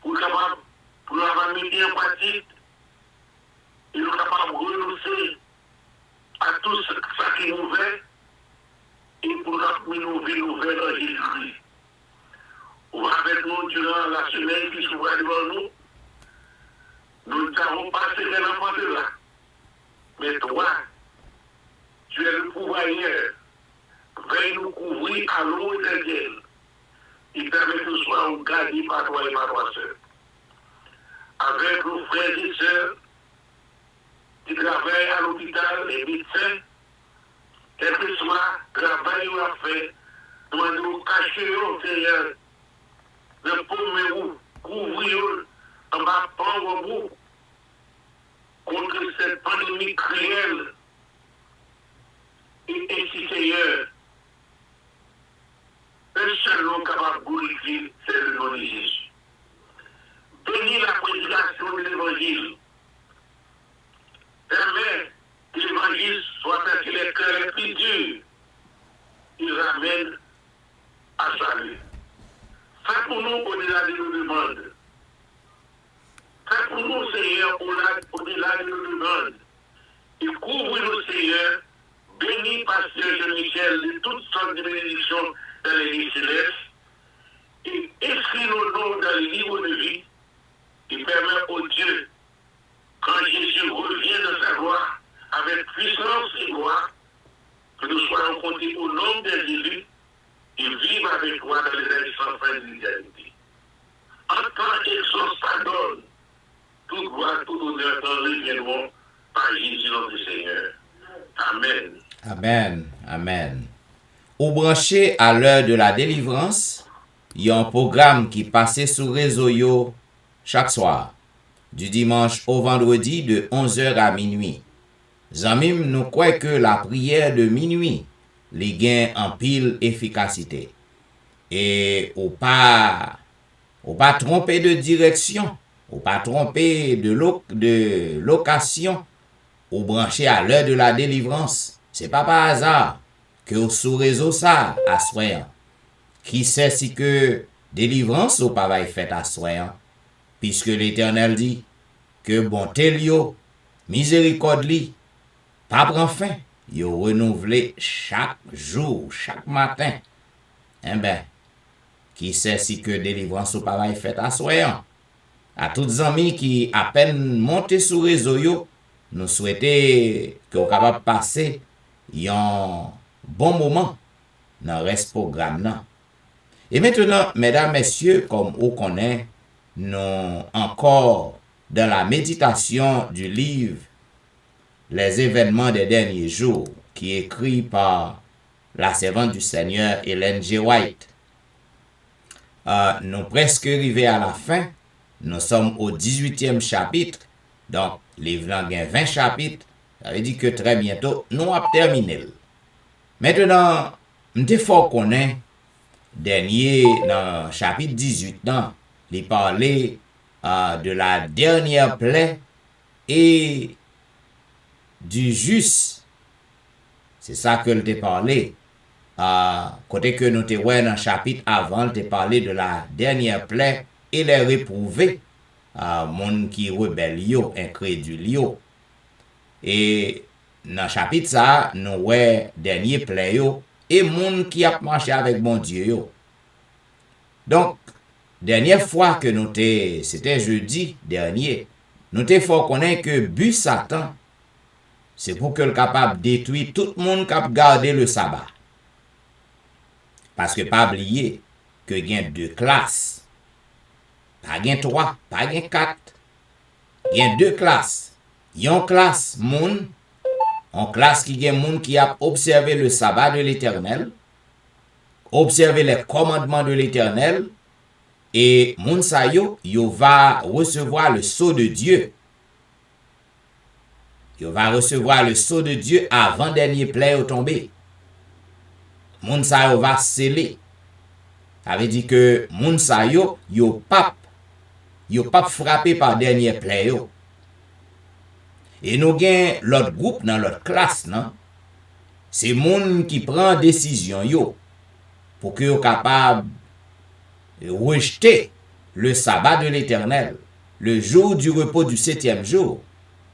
pour avoir mis en pratique, et nous capables de renoncer à tout ce qui est mauvais, et pour nous vivre nouvelle dans Jésus-Christ. On va avec nous durant la semaine qui s'ouvre devant nous. Nous ne savons pas ce qu'est l'enfant de là. Mais toi, tu es le pourvoyeur. Veuille nous couvrir à l'eau éternelle. Il permet que nous soyons gardés par toi et par toi seul. Avec nos frères et sœurs qui travaillent à l'hôpital, les médecins, quel que soit le travail qu'on a fait, nous devons cacher au Seigneur, le pauvre couvrir en bas prendre au bout contre cette pandémie cruelle. Et ainsi, Seigneur, un seul nom capable de glorifier, c'est le nom de Jésus. Bénis la prédication de l'évangile. Permet que l'évangile soit fait sur les cœurs les plus durs. Il ramène à salut. Fais pour nous au-delà de nos demandes. Fais pour nous, Seigneur, au-delà de nos demandes. Et couvre-nous, Seigneur, bénis Pasteur Jean-Michel de toutes sortes de bénédictions dans les vies célestes. Et écris nos noms dans le livre de vie. Il permet au Dieu, quand Jésus revient dans sa gloire, avec puissance et gloire, que nous soyons comptés au nom des élus et vivre avec toi dans les années sans fin de l'éternité. Entends gloire, tout honneur, tout reviendront par Jésus notre Seigneur. Amen. Amen. Amen. Ou branché à l'heure de la délivrance, il y a un programme qui passait sur réseau yo chaque soir, du dimanche au vendredi de 11h à minuit. Zamim nous croit que la prière de minuit les gagne en pile efficacité. Et ou pas tromper de direction, ou pas tromper de location, ou brancher à l'heure de la délivrance. C'est pas par hasard que sous réseau ça à soir. Qui sait si que délivrance ou pas va fait à soir, puisque l'Éternel dit que bonté lio, miséricorde li, pas prend fin, yo renouvelé chaque jour, chaque matin. Eh ben, qui sait si que délivrance ou pas va fait à soir. À tous les amis qui à peine montent sur réseau yo, nous souhaitons que vous capable passer un bon moment dans le reste programme là. Et maintenant, mesdames, messieurs, comme vous connaissez, nous encore dans la méditation du livre Les événements des derniers jours, qui est écrit par la servante du Seigneur Ellen G. White. Nous presque arrivés à la fin. Nous sommes au 18e chapitre. Donc, le livre a 20 chapitres. Ça veut dire que très bientôt, nous avons terminé. Maintenant, nous faut connaître dernier dans chapitre 18, il parlait de la dernière plaie et du juste. C'est ça que le parlé. Côté que nous te voyons dans le chapitre avant, il parlé de la dernière plaie et les réprouvés, monde qui rebellio, incrédulio. Et dans le chapitre ça, nous voyons dernier plaie et monde qui a marché avec bon Dieu yo. Donc, dernière fois que nous c'était jeudi dernier, nous te faut connaître que but Satan, c'est pour que le capable détruire tout le monde qui a gardé le sabbat. Parce que pas oublier que il y a 2 classes. Pas il y a 3, pas il y a 4. Il y a 2 classes. Il y a une classe monde, en classe qui est monde qui a observé le sabbat de l'Éternel, observé les commandements de l'Éternel, et monde sa yo va recevoir le sceau de Dieu. Il va recevoir le sceau de Dieu avant dernier plaie au tombé. Monde sa yo va sceller. Ça veut dire que monde sa yo pas frappé par dernier plaie yo. Et nous avons l'autre groupe dans l'autre classe, non? C'est les gens qui prennent décision yo pour qu'ils soient capables de rejeter le sabbat de l'Éternel, le jour du repos du 7e jour,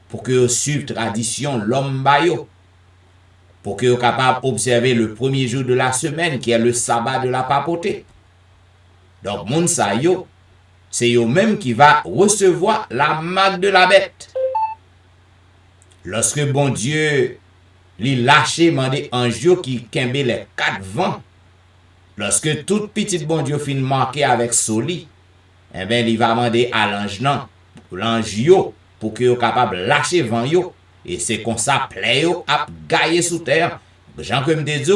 pour qu'ils suivent la tradition l'homme bayo, pour qu'ils soient capables d'observer le premier jour de la semaine qui est le sabbat de la papauté. Donc, moun sa yo, c'est eux-mêmes qui va recevoir la marque de la bête. Lorsque bon Dieu lui lâché mandé ange qui kembe les 4 vents, lorsque tout petit bon Dieu fin marqué avec soli, eh ben il va demander à l'ange yo pour que yo capable lâcher vent yo et c'est comme ça plaie yo a gailler sous terre. Jean que me dit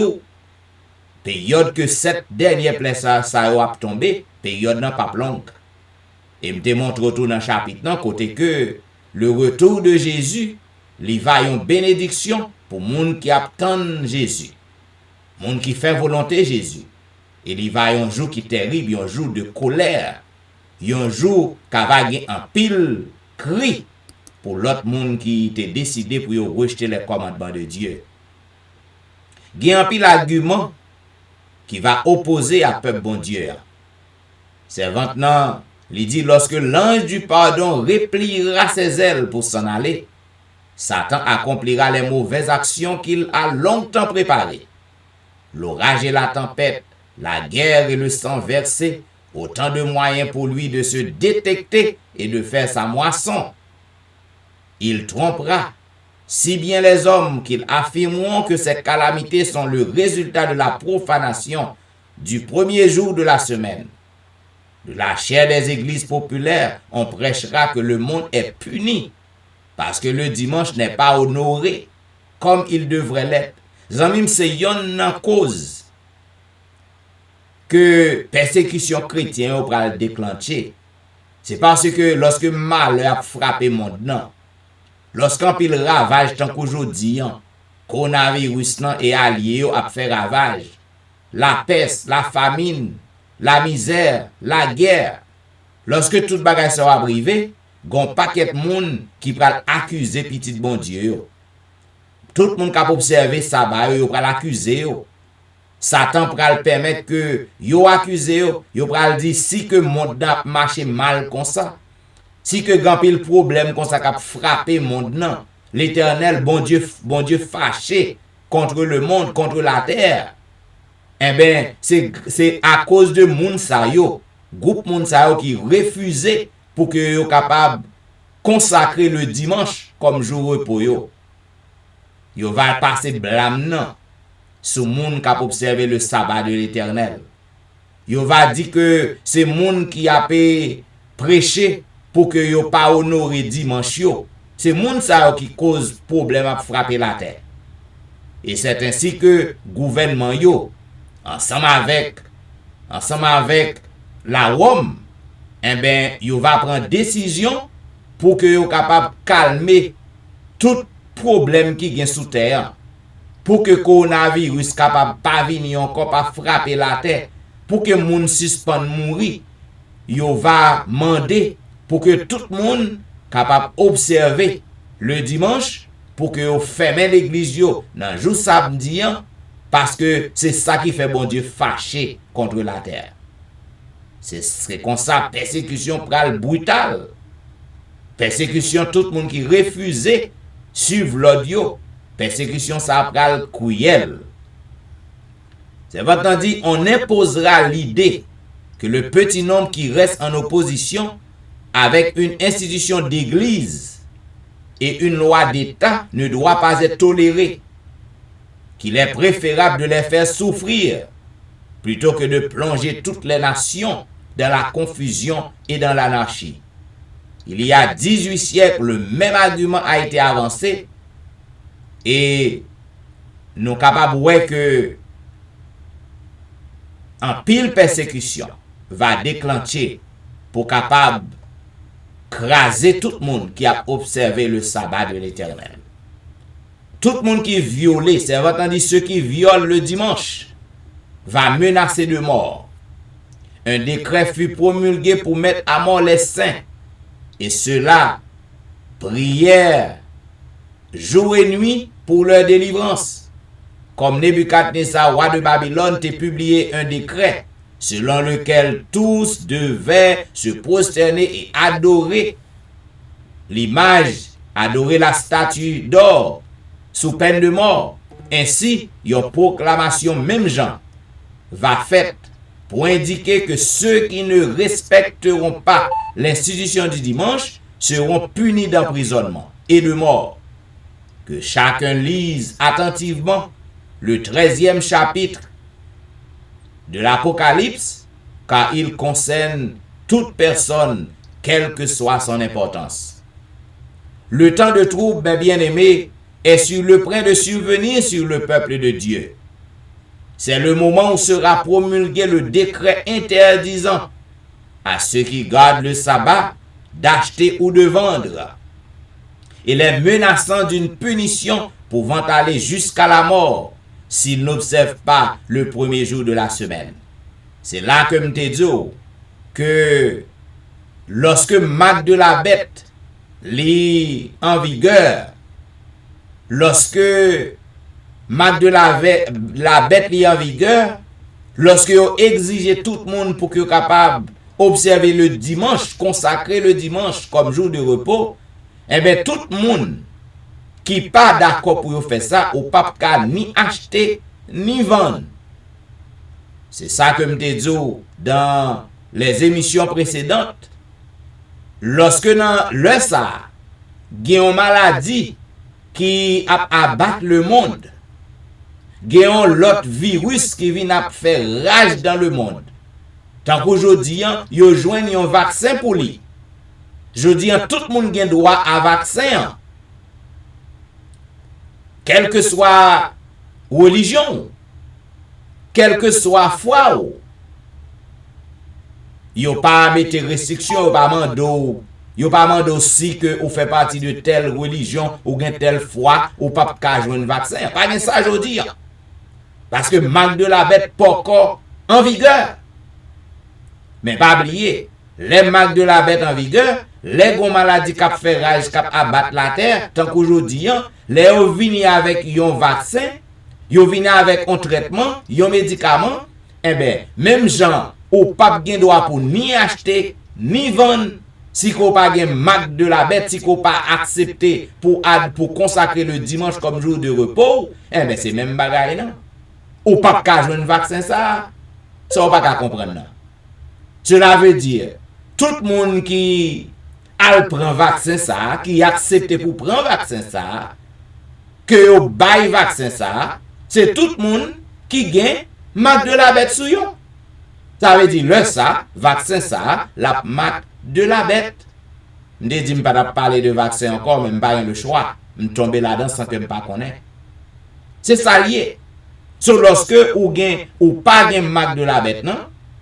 période que cette dernière plaie ça yo a tombé, période nan pas longue. Et me démontre tout dans chapitre nan côté que le retour de Jésus il va une bénédiction pour monde qui attend Jésus, monde qui fait volonté Jésus. Et il va un jour qui est terrible, un jour de colère, un jour qui va gagner un pile cri pour l'autre monde qui était décidé pour rejeter les commandements de Dieu. Il y a un pile argument qui va opposer à peuple bon Dieu. C'est maintenant, il dit lorsque l'ange du pardon repliera ses ailes pour s'en aller, Satan accomplira les mauvaises actions qu'il a longtemps préparées. L'orage et la tempête, la guerre et le sang versé, autant de moyens pour lui de se détecter et de faire sa moisson. Il trompera si bien les hommes qu'ils affirmeront que ces calamités sont le résultat de la profanation du premier jour de la semaine. de la chair des églises populaires, on prêchera que le monde est puni parce que le dimanche n'est pas honoré comme il devrait l'être. Zanmim, c'est une cause que persécution chrétienne au pral déclencher. C'est parce que lorsque malheur a frappé le monde, non. Lorsqu'on pile ravage tant qu'aujourd'hui, coronavirus et allié a fait ravage, la peste, la famine, la misère, la guerre, lorsque tout bagage sera privé, gon paquet de monde qui pral accuser petit bon Dieu. Tout le monde qui a observé ça, yo pral accuser yo. Satan pral permettre que yo accuse yo pral dire si que monde a marché mal comme ça. Si que grand pile problème comme ça qu'a frappé monde non. L'Éternel bon Dieu fâché contre le monde, contre la terre. Eh ben c'est à cause de monde ça yo, groupe monde ça yo qui refusé pour que yo capable consacrer le dimanche comme jour repos yo. Yo va passer blâme non. Sous monde qui a observé le sabbat de l'Éternel. Yo va dire que c'est monde qui a prêché pour que yo pas honoré dimanche yo. C'est monde ça qui cause problème à frapper la terre. Et c'est ainsi que gouvernement yo ensemble avec la Rome, eh ben yo va prendre décision pour que yo capable calmer tout problème qui vient sous terre. Pour que coronavirus capable pas venir encore pas frapper la terre, pour que moun suspend mourir, yo va demander pour que tout le monde capable observer le dimanche pour que yo ferme l'église yo dans jour samedi parce que c'est ça qui fait bon Dieu fâché contre la terre. C'est comme ça persécution pral brutale. Persécution tout le monde qui refusait suivre l'audio. Persécution ça pral cruel. C'est pourtant dit, on imposera l'idée que le petit nombre qui reste en opposition avec une institution d'église et une loi d'État ne doit pas être toléré. Qu'il est préférable de les faire souffrir plutôt que de plonger toutes les nations dans la confusion et dans l'anarchie. Il y a 18 siècles, le même argument a été avancé. Et nous capables ouais que en pile persécution va déclencher pour capable craser tout le monde qui a observé le sabbat de l'Éternel. Tout le monde qui est violé, c'est entendu ceux qui violent le dimanche, va menacer de mort. Un décret fut promulgué pour mettre à mort les saints. Et ceux-là prièrent jour et nuit pour leur délivrance. Comme Nebuchadnezzar, roi de Babylone, t'a publié un décret selon lequel tous devaient se prosterner et adorer l'image, adorer la statue d'or, sous peine de mort. Ainsi, une proclamation même genre va faite pour indiquer que ceux qui ne respecteront pas l'institution du dimanche seront punis d'emprisonnement et de mort. Que chacun lise attentivement le 13e chapitre de l'Apocalypse, car il concerne toute personne, quelle que soit son importance. Le temps de trouble, mes bien-aimés, est sur le point de survenir sur le peuple de Dieu. C'est le moment où sera promulgué le décret interdisant à ceux qui gardent le sabbat d'acheter ou de vendre. Il est menaçant d'une punition pouvant aller jusqu'à la mort s'ils n'observent pas le premier jour de la semaine. C'est là que je te dis que lorsque Marc de la bête est en vigueur, lorsque Marc de la bête est en vigueur, lorsque vous exigez tout le monde pour que capable observer le dimanche, consacrer le dimanche comme jour de repos, eh bien tout le monde qui pas d'accord pour faire ça, ou pas ni acheter ni vendre. C'est ça que je te dis dans les émissions précédentes. Lorsque dans le ça, il y a une maladie qui abat le monde, il y a l'autre virus qui vient faire rage dans le monde. Tant qu'aujourd'hui, yo joignent un vaccin pour lui. Je dis, tout le monde a droit à vaccin. Quelle que soit religion, quelle que soit foi. Yo pas mettre restriction, pas mando. Yo pas mando aussi que ou fait partie de telle religion ou gen telle foi ou pas ka joindre vaccin. Pas gen ça aujourd'hui. Parce que marque de la bête pas encore en vigueur. Mais pas oublier, les marques de la bête en vigueur, les gros maladies qui fait rage, qui abattent la terre, tant qu'aujourd'hui, les ont vini avec un vaccin, ils vini avec un traitement, un médicament, eh bien, même gens, ou pas gen droit pour ni acheter, ni vendre, si qu'on pas gen marque de la bête, si qu'on pas accepté pour consacrer le dimanche comme jour de repos, eh bien, c'est même bagaille, non? Ou pas qu'à jouer un vaccin, ça ou pas qu'à comprendre, non? Cela veut dire, tout le monde qui prend vaccin ça, qui accepte pour prendre vaccin ça, que au bail vaccin ça, c'est tout le monde qui gagne marque de la bête sur yo. Ça veut dire le ça, vaccin ça, la marque de la bête. Je ne dis pas parler de vaccin encore, mais je pas le choix. Je tombe là-dedans sans que je ne connaisse. C'est ça lié. So, lorsque ou gagne ou pas gagne marque de la bête, non?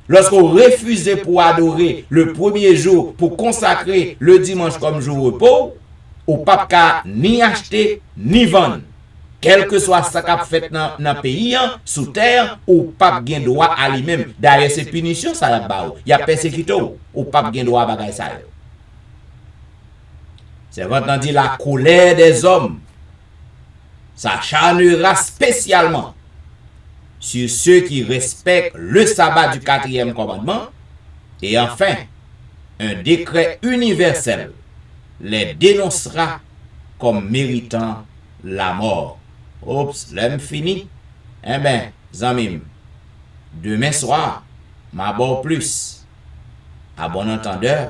Lorsqu'on refuse pour adorer le premier jour, pour consacrer le dimanche comme jour repos, au pape ni acheter ni vendre. Quel que soit ce qu'a fait dans le pays, sous terre, ou pape gen droit à lui-même. D'ailleurs, c'est punition, ça y a il y a persécuté, ou pape gen droit à bagay ça. C'est vraiment dit la colère des hommes. Ça charnera spécialement sur ceux qui respectent le sabbat du 4e commandement, et enfin, un décret universel les dénoncera comme méritant la mort. Oups, l'homme fini. Eh bien, zamim, demain soir, m'abord plus. À bon entendeur,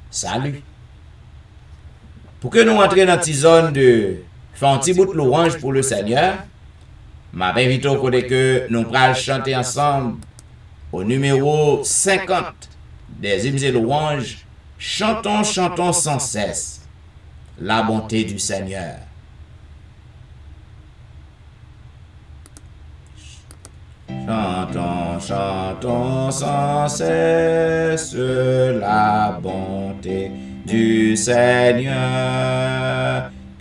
salut. Pour que nous entrions dans cette zone de faire un petit bout de louange pour le Seigneur, m'invite au côté que nous allons chanter ensemble au numéro 50 des hymnes et louanges. Chantons, chantons sans cesse la bonté du Seigneur. Chantons, chantons sans cesse la bonté du Seigneur.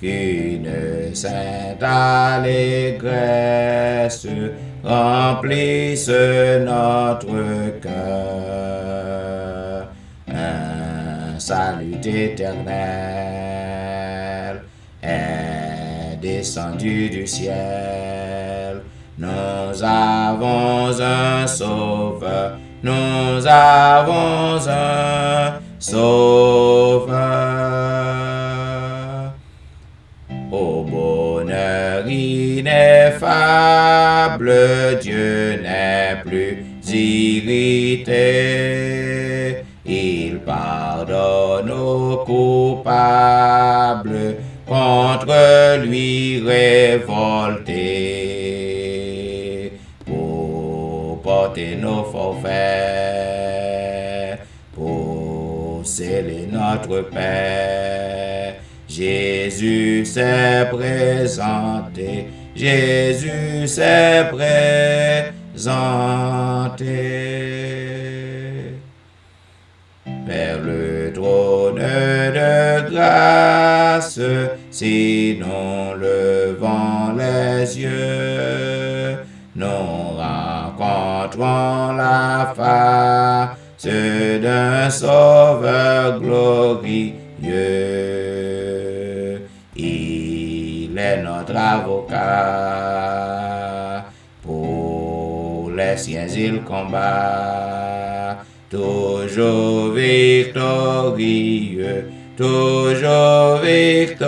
Qu'une sainte allégresse remplisse notre cœur. Un salut éternel est descendu du ciel. Nous avons un sauveur, nous avons un sauveur. Au bonheur ineffable, Dieu n'est plus irrité. Il pardonne aux coupables, contre lui révoltés. Pour porter nos forfaits, pour sceller notre paix, Jésus s'est présenté, Jésus s'est présenté. Vers le trône de grâce, si nous levons les yeux, nous rencontrons la face d'un sauveur glorieux. Il est notre avocat, pour les siens il combat, toujours victorieux, toujours victorieux.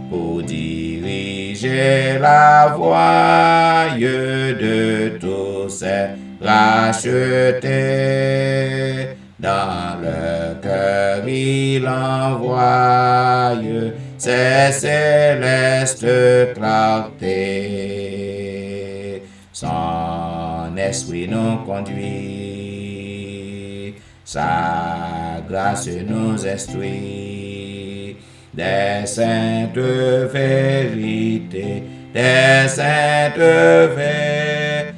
Pour diriger la voie de tous ces rachetés, dans le cœur il envoie ses célestes clartés. Son esprit nous conduit, sa grâce nous instruit, des saintes vérités, des saintes vérités.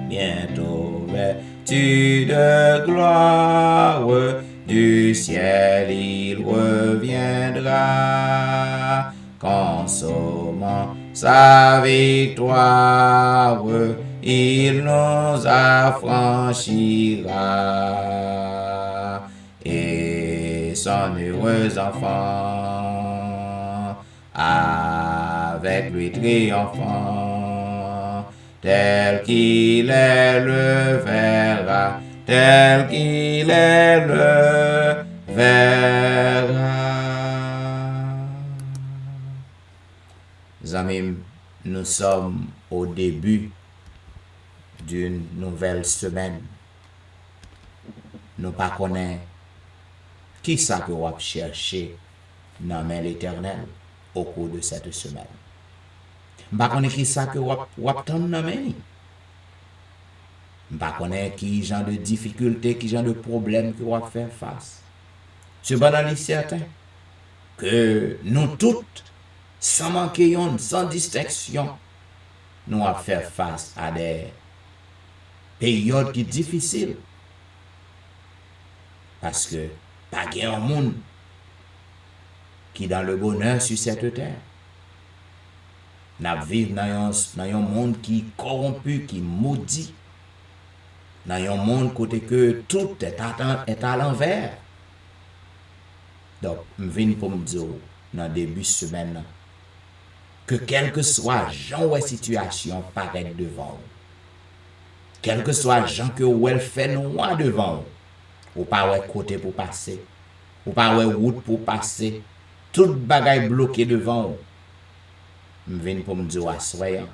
Bientôt vêtu de gloire, du ciel il reviendra, consommant sa victoire, il nous affranchira, et son heureux enfant avec lui triomphant, tel qu'il est le verra, tel qu'il est le verra. Amis, nous sommes au début d'une nouvelle semaine. Nous ne connaissons pas qui ça que vous chercher dans l'Éternel au cours de cette semaine. Nous ne connaissons pas qui ça que vous attendez dans main. Nous ne connaissons pas qui genre de difficultés, qui genre de problèmes que vous faire face. Cependant, il est certain que nous toutes, sans manquer, sans distinction, nous allons faire face à des périodes qui sont difficiles. Parce que pas un monde qui dans le bonheur sur cette terre. Nous vivons dans un monde qui est corrompu, qui est maudit. Dans un monde côté que tout est à l'envers. Donc, je viens pour me dire dans le début de semaine que quelle que soit la situation paraît devant vous, quel que soit gens que vous fait noir devant vous pas côté pour passer, ou pas route pour passer, tout bagaille bloqué devant vous, je viens pour me dire à soyant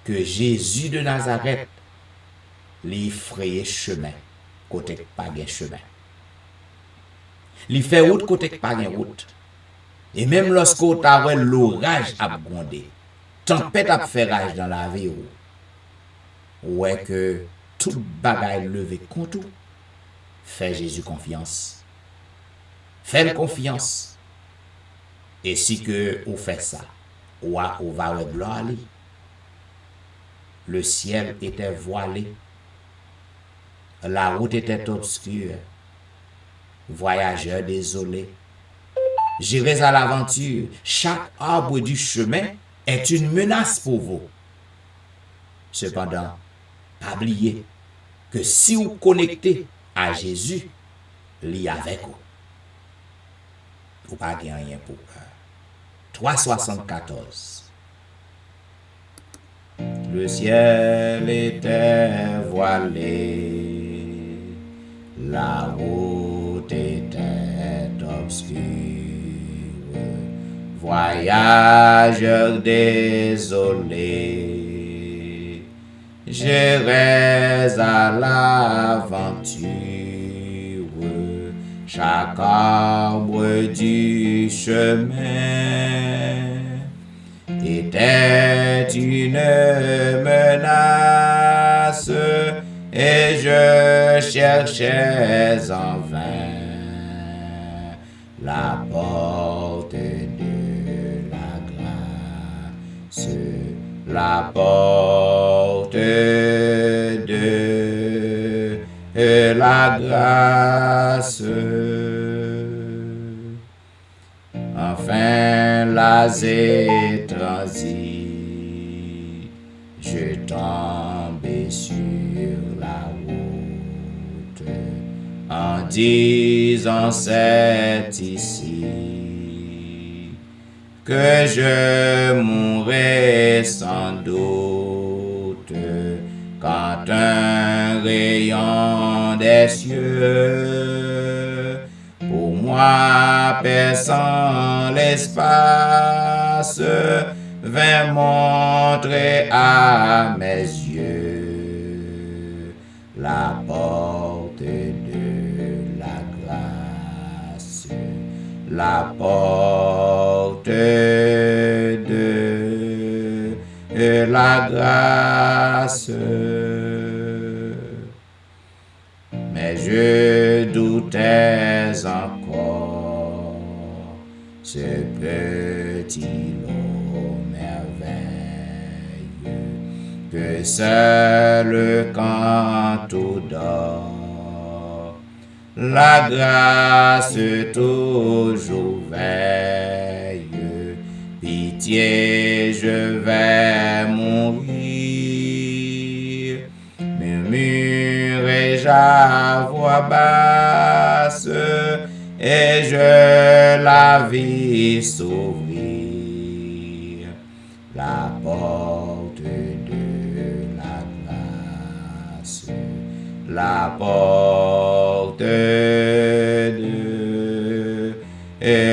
que Jésus de Nazareth lui fraye chemin côté pas de chemin. Il fait route côté pas de route. Et même lorsque l'orage a grondé, tempête a fait rage dans la vie, ouais que tout bagaille levé contre tout, fait Jésus confiance. Faites confiance. Et si que vous faites ça, ou va voir gloire. Le ciel était voilé, la route était obscure, voyageurs désolés. J'irai à l'aventure. Chaque arbre du chemin est une menace pour vous. Cependant, pas oublier que si vous connectez à Jésus, il est avec vous. Vous pas rien pour peur. 374. Le ciel était voilé, la route était obscure. Voyageurs désolés, j'irai à l'aventure. Chaque arbre du chemin était une menace, et je cherchais en vain la porte de la grâce, la porte de la grâce. Enfin, l'azé transit, je tombais sur la route en disant c'est ici que je mourrai sans doute, quand un rayon des cieux pour moi perçant l'espace vint montrer à mes yeux la porte de la grâce, la porte de la grâce. Mais je doutais encore, ce petit lot merveilleux que seul quand tout dort, la grâce toujours veille. Pitié, je vais mourir, murmurai-je à voix basse, et je la vis s'ouvrir la porte de la grâce, la porte de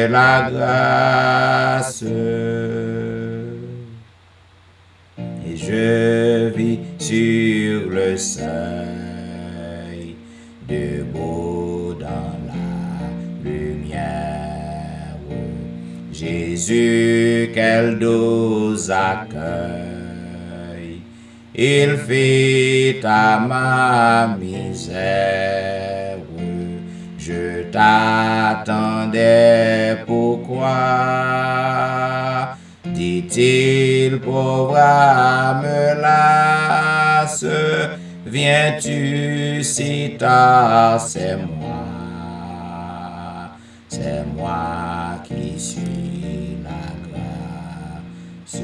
la grâce. Et je vis sur le seuil, debout dans la lumière, Jésus, quel doux accueil il fit à ma misère. Je t'attendais, pourquoi, dit-il, pauvre âme lasse, viens-tu si tard? C'est moi qui suis la grâce,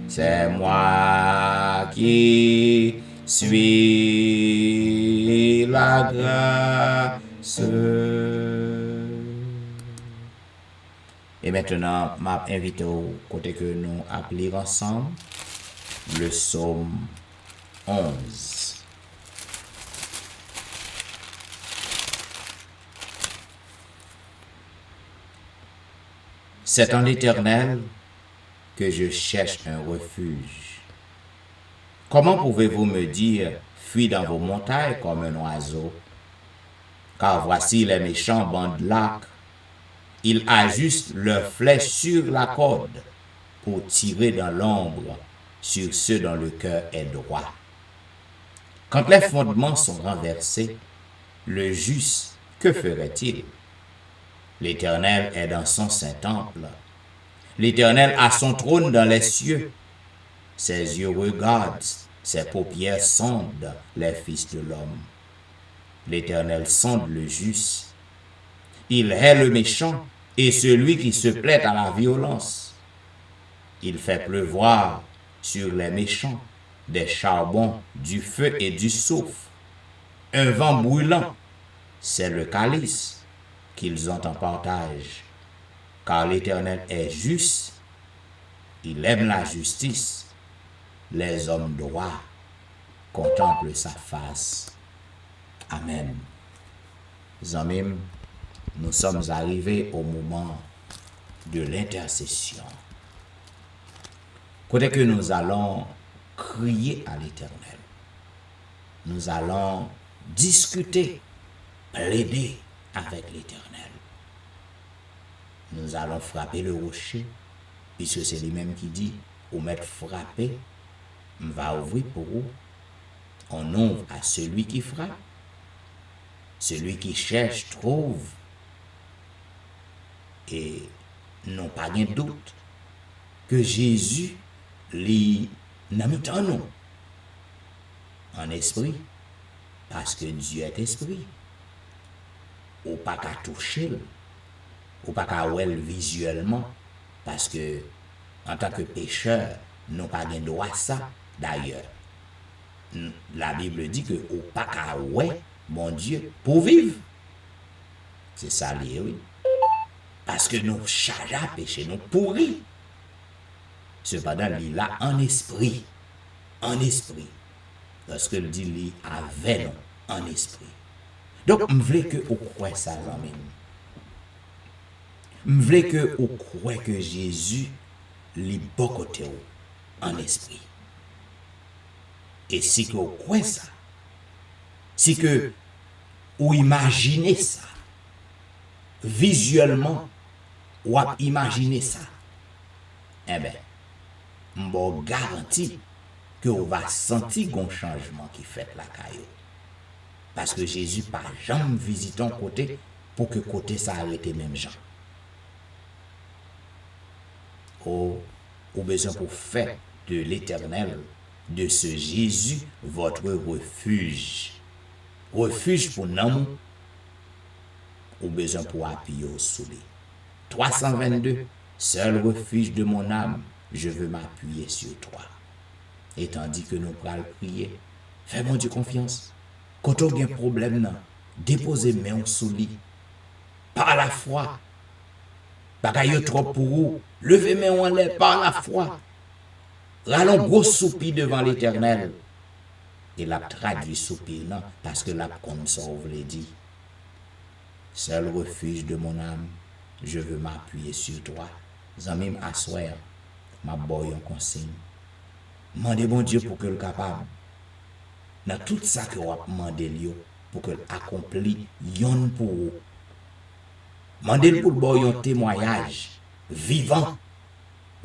c'est moi qui suis la grâce. Et maintenant, m'a invité au côté que nous appelons ensemble le psaume 11. C'est en l'Éternel que je cherche un refuge. Comment pouvez-vous me dire, fuis dans vos montagnes comme un oiseau? Car voici les méchants bandent l'arc. Ils ajustent leurs flèches sur la corde pour tirer dans l'ombre sur ceux dont le cœur est droit. Quand les fondements sont renversés, le juste, que ferait-il? L'Éternel est dans son saint temple. L'Éternel a son trône dans les cieux. Ses yeux regardent, ses paupières sondent les fils de l'homme. L'Éternel sonde le juste. Il hait le méchant et celui qui se plaît à la violence. Il fait pleuvoir sur les méchants des charbons, du feu et du soufre. Un vent brûlant, c'est le calice qu'ils ont en partage. Car l'Éternel est juste, il aime la justice. Les hommes droits contemplent sa face. Amen. Zamim, nous sommes arrivés au moment de l'intercession. Côté que nous allons crier à l'Éternel. Nous allons discuter, plaider avec l'Éternel. Nous allons frapper le rocher, puisque c'est lui-même qui dit, au maître frapper, on va ouvrir pour vous. On ouvre à celui qui frappe. Celui qui cherche trouve. Et non pas de doute que Jésus lui n'a mis en nous en esprit, parce que Dieu est esprit. Ou pas qu'à toucher, ou pas qu'à voir visuellement, parce que en tant que pécheur, nous pas de droit à ça. D'ailleurs, la Bible dit que ou pas qu'à voir mon Dieu pour vivre. C'est ça lié, oui. Parce que nous charge à péché, nous pourris. Cependant, il là en esprit. En esprit. Lorsque il dit lui avec nous en esprit. Donc, je veux que vous croyez ça, amis. Je veux que vous croyez que Jésus est bon côté en esprit. Et si que vous croyez ça, si que vous imaginez ça, visuellement, ou imaginez ça, eh bien, m'bo garanti que on va sentir un changement qui fait la caillou. Parce que Jésus pas jamais visité un côté pour que côté ça arrête même gens. Ou besoin pour faire de l'Éternel, de ce Jésus, votre refuge. Refuge pour nous, ou besoin pour appuyer au soleil. 322, seul refuge de mon âme, je veux m'appuyer sur toi. Et tandis que nous pourrons prier, fais mon Dieu confiance. Quand on a un problème, déposez main sous lit. Par la foi. Bagaille trop pour vous. Levez main en l'air par la foi. Rallons gros soupir devant l'Éternel. Et la traduit soupir non, parce que la comme ça on voulait dire. Seul refuge de mon âme, je veux m'appuyer sur toi. Zami m'asseoir, ma boy en consigne. Mandez bon Dieu pour que le capable. Dans tout ça que vous avez demandé pour que l'accompli yon pour vous. Mandez pour le un témoignage vivant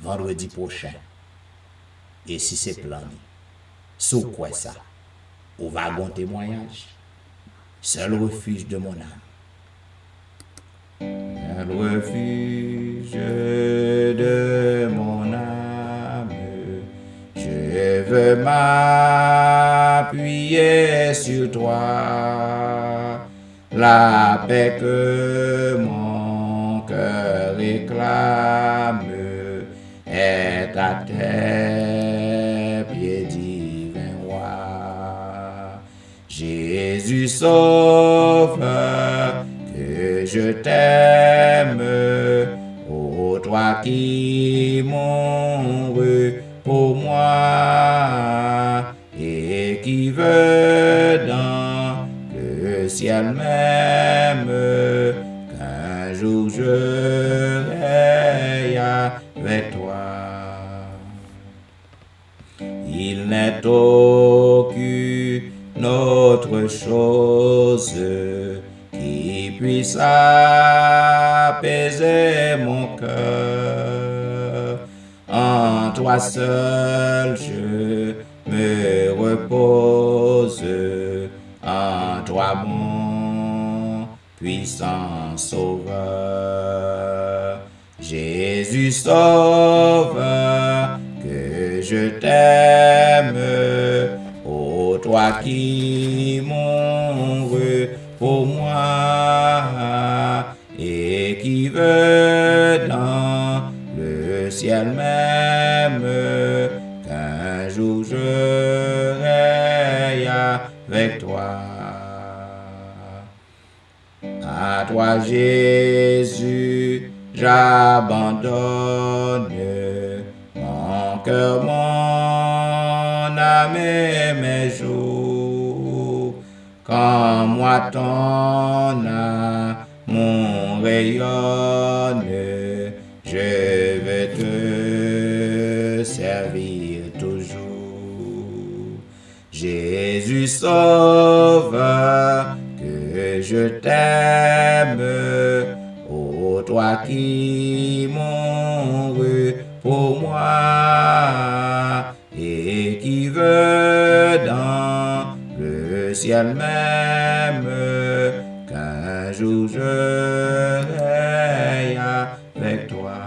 vendredi prochain. Et si c'est plané, sous quoi ça? Au wagon témoignage. Seul refuge de mon âme. Seul refuge de mon âme. Je veux m'appuyer sur toi. La paix que mon cœur réclame est à tes pieds divins rois. Jésus sauveur, que je t'aime, ô toi qui mourus pour moi et qui veux dans le ciel même qu'un jour je règne avec toi. Il n'est aucune autre chose qui puisse apaiser mon cœur. En toi seul je me repose, en toi mon puissant sauveur. Jésus sauveur, que je t'aime, ô toi qui mourus pour moi et qui veux dans le ciel même qu'un jour je règne avec toi. À toi Jésus, j'abandonne mon cœur, mon âme et mes jours. Quand moi ton amour rayonne, je veux te servir toujours. Jésus sauveur, que je t'aime, ô toi qui mourus pour moi et qui veux dans le ciel même qu'un jour je règne avec toi.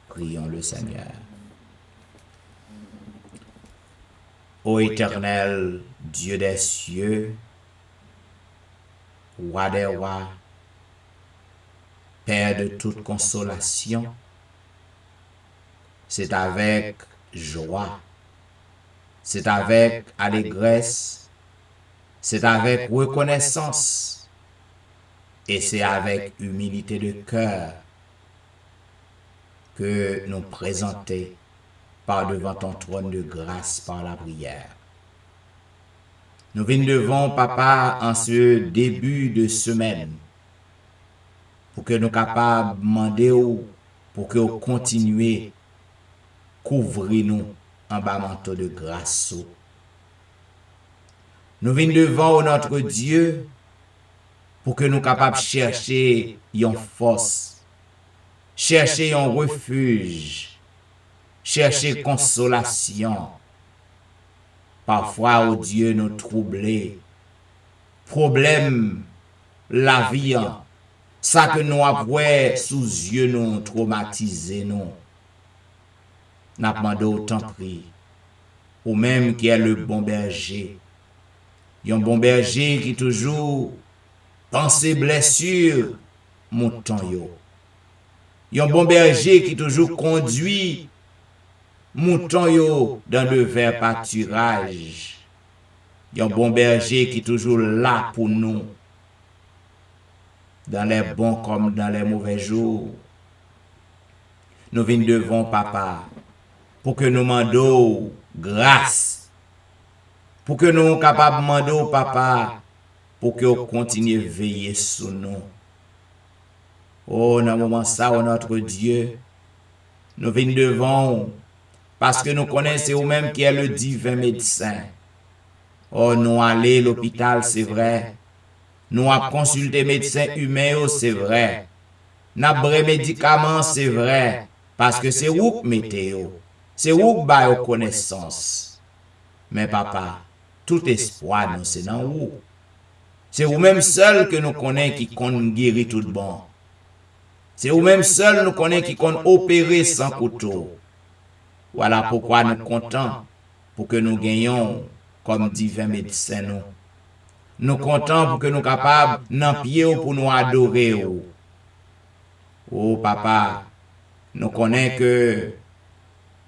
Prions le Seigneur. Ô Éternel, Dieu des cieux, Roi des rois, Père de toute consolation, c'est avec joie, c'est avec allégresse, c'est avec reconnaissance et c'est avec humilité de cœur que nous présentons par devant ton trône de grâce par la prière. Nous venons devant Papa en ce début de semaine pour que nous capables de demander pour que nous continuions à couvrir nous en bas manteau de grâce. Nous venons devant notre Dieu pour que nous capables de chercher une force, chercher un refuge, chercher consolation. Parfois, oh Dieu, nous troubler. Problème, la vie, ça que nous avons sous yeux, nous traumatisé, nous. N'a demandé autant pris. Ou même qui est le bon berger. Un bon berger qui toujours pense blessures, mouton yo. Un bon berger qui toujours conduit mouton yo dans le vert pâturage. Un bon berger qui toujours là pour nous. Dans les bons comme dans les mauvais jours. Nous venons devant papa pour que nous demandions grâce. Pour que nous soyons capables de demander au papa pour que nous continuions à veiller sur nous. Oh, dans le moment ça, oh notre Dieu, nous venons devant parce que nous connaissons vous-même qui est le divin médecin. Oh, nous allons à l'hôpital, c'est vrai. Nous avons consulté médecins humains, c'est vrai. Nous avons des médicaments, c'est vrai. Parce que c'est où que météo. C'est où que nous connaissance. Mais papa, tout espoir, nous, c'est dans vous. C'est vous-même seul que nous connaissons qui compte guérir tout bon. C'est vous-même seul nous connaissons qui compte opérer sans couteau. Voilà pourquoi nous comptons pour que nous gagnions comme divin médecin nous. Nous comptons pour que nous soyons capables d'en pied pour nous adorer. Oh papa, nous connaissons que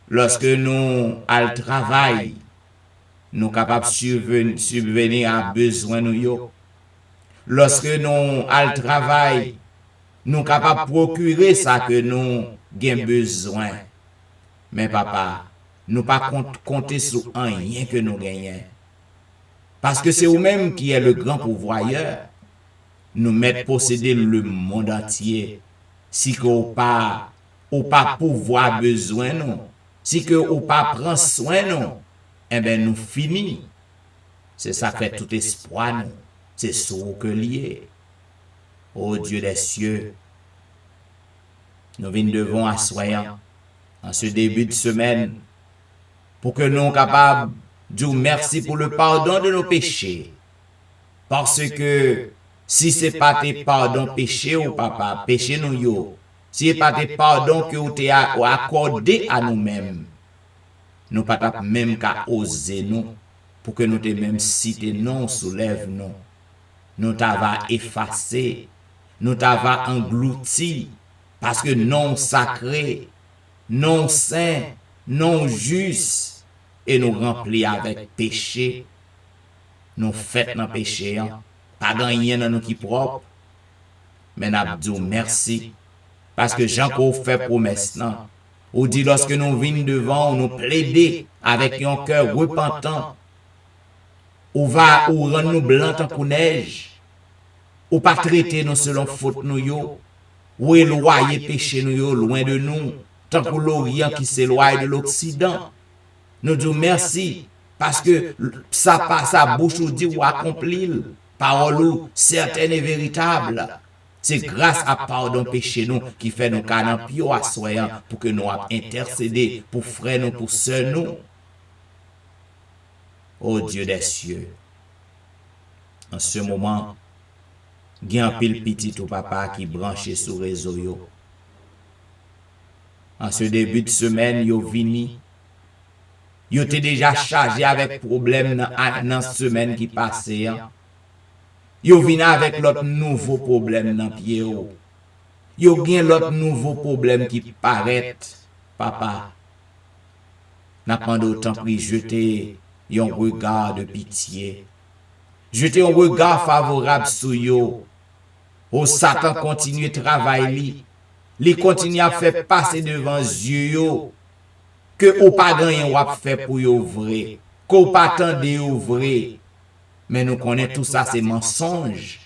lorsque nous allons travail, nous sommes capables de subvenir à besoin nous. Lorsque nous allons travail, nous sommes capables de procurer ça que nous avons besoin. Mais papa, nous ne pouvons pas compter sur rien que nous gagnons. Parce que c'est vous-même qui est le grand pourvoyeur. Nous mettons posséder le monde entier. Si que vous pas pouvoir besoin nous, si que vous pas prendre soin nous, eh bien nous finissons. C'est ça fait tout espoir nous. C'est ce que lié. Ô Dieu des cieux, nous venons devant assoyant en ce début de semaine pour que nous soyons capables de dire merci pour le pardon de nos péchés. Parce que si ce n'est pas tes pardons péchés, ou papa, péché nous yo, si ce n'est pas tes pardons que vous t'avez accordé à nous-mêmes, nous ne pouvons pas même qu'à oser nous, pour que nous te même citer non, soulève nous. Nous t'avons effacé, nous t'avons englouti, parce que non sacré, non saint, non juste, et nous remplis avec péché, nous faisons dans péché, pas gagné dans nous qui propre, mais nous disons merci, parce que Jean-Claude fait promesse, non? Ou dit lorsque nous venons devant, nous plaider avec un cœur repentant, ou rendre nous blancs tant que neige, ou pas traiter nous selon faute nous yo, ou éloigner péché nous yo loin de nous, tant que l'Orient qui s'éloigne de l'Occident. Nous disons merci, parce que ça passe à bouche ou dit ou accompli, parole certaine et véritable. C'est grâce à pardon péché nous qui fait nos canons pio assoyants pour que nous intercéder pour frères nous, pour sœurs nous. Ô Dieu des cieux, en ce moment, il y a un pile petit ou papa qui branché sur le réseau yo. En ce début de semaine, yo vini. Yo t'es déjà chargé avec problème dans la semaine qui passait. Yo vini avec l'autre nouveau problème dans pied yo. Yo gen l'autre nouveau problème qui paraît, papa. N'a pas d'autant pris jeter un regard de pitié. Jeter un regard favorable sur yo. Oh Satan continue de travailler. Il continue à faire passer devant yeux yo. Que ou pas gagné ou fait pour yo vrai. Que ou pas attendez yo vrai. Mais nous connaissons tout ça, c'est mensonge.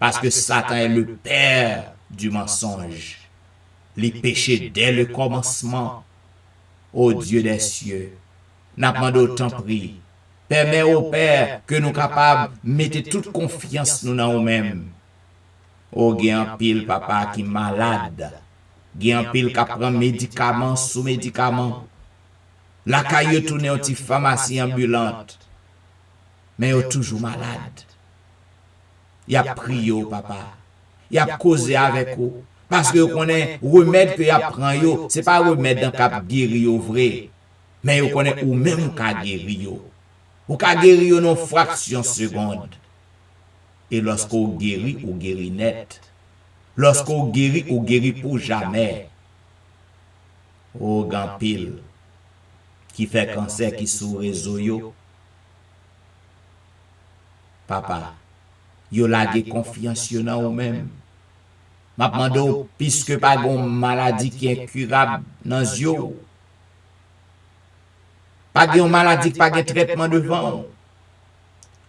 Parce que Satan est le père du mensonge. Les péchés dès le commencement. Ô Dieu des cieux, n'a pas d'autant pris. Permets au Père que nous capables de mettre toute confiance nous dans nous-mêmes. Ô gain pile papa qui malade. Gen un pile qui prend médicaments sous médicaments. La caillou tourne en petite pharmacie ambulante. Mais yo toujours malade. Y a prié papa. Y a causé avec vous. Parce que vous connaissez remède que y a prend yo, c'est pas remède dans cap guéri yo vrai. Mais vous connaissez ou même ka guéri yo. Ou ka guéri yo non fraction seconde. Et lorsqu'on guérit net. Lorsqu'on guérit pour jamais. Oh, grand pile qui fait cancer qui sous réseau yo. Papa, yo lage confiance yo nan ou même. M'a demandé puisque pas gon maladie qui est incurable dans yo. Pas gon maladie pas gon traitement devant.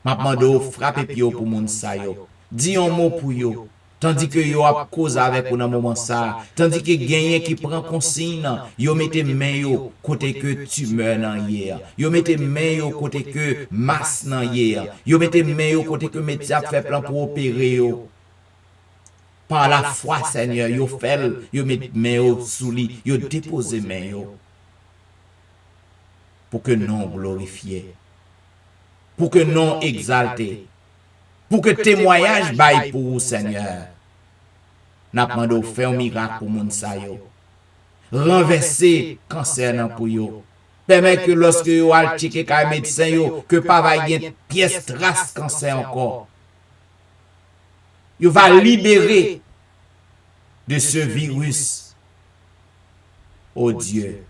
M'a demandé frapper pied pour moun sa yo. Dis un mot pour yo. Tandis que yo a cause avec ou dans moment ça, tandis que gagné qui prend consigne, yo mette main yo côté que tumeur nan hier, yo mette main yo côté que masse nan hier, yo mette main yo côté que médecin fait plan pour opérer yo. Par la foi Seigneur, yo fait, yo mette main yo sous li, yo déposer main yo pour que non glorifié, pour que non exalté. Pour que témoignage baille pour vous, Seigneur. N'a demandé faire un miracle pour moun sa yo. Renverser cancer nan pour yo. Permet que lorsque yo al checker ka médecin yo que pas va y pièce trace cancer encore. Yo va libérer de ce virus. Oh Dieu.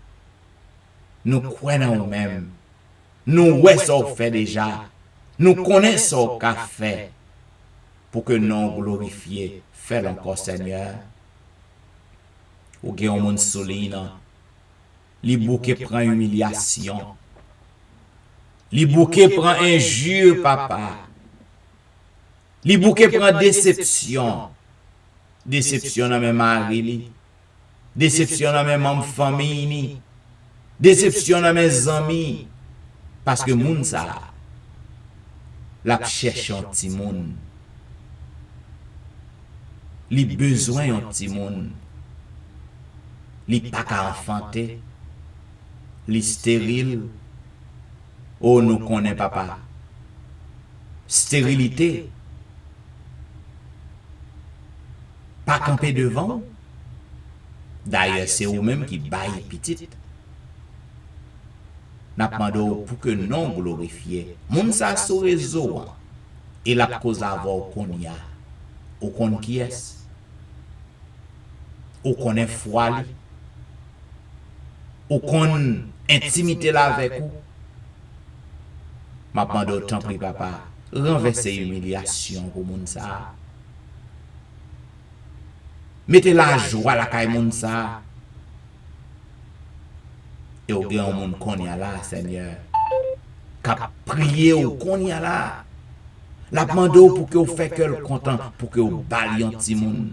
Nous croyons en nous-mêmes. Nous ouais ça fait déjà. Nous connaissons qu'a fait pour que non glorifié fait encore Seigneur. Ou gen yon moun soline, li bouke prend humiliation. Li bouke prend injure papa. Li bouke prend déception. Déception dans même mari li. Déception dans même famille ni. Déception dans mes amis parce que moun sa la cherche un petit monde. Li besoin un petit monde. Li pas qu'à enfanter. Li stérile. Oh, nous connaît papa. Stérilité. Pas camper devant. D'ailleurs, c'est vous-même qui baille petite. N'a demandé pour que non glorifié. Moun sa sou réseau et la cause avoir qu'on y a. Ou qu'on qui est. Ou qu'on est foi li. Ou qu'on intimité là avec vous. M'a demandé autant pris papa. Renverser humiliation pour moun sa. Mettez la joie la kay moun sa. Et au grand monde qu'on y a là, Seigneur, qu'a prié ou qu'on y a là, la demande pour que vous fait cœur content, pour que vous baliez un petit monde.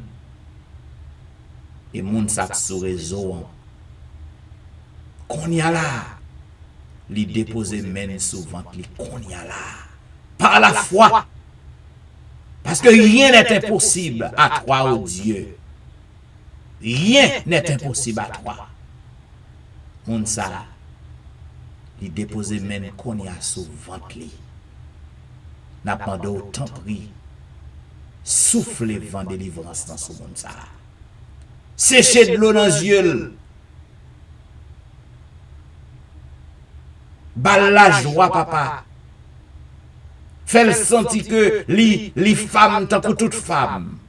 Et monde ça sur réseau, qu'on y a là, li déposer main souvent, li qu'on y a là, par la foi, parce que rien n'est impossible à toi, oh Dieu. Rien n'est impossible à toi. Moun sa, li dépose men kon y a sous ventre li. N'a pas d'autant pris. Souffle vent délivrance dans ce monde ça. Sécher de l'eau dans les yeux. Bal la joie papa. Fait le sentir que li femme tant que toute femme.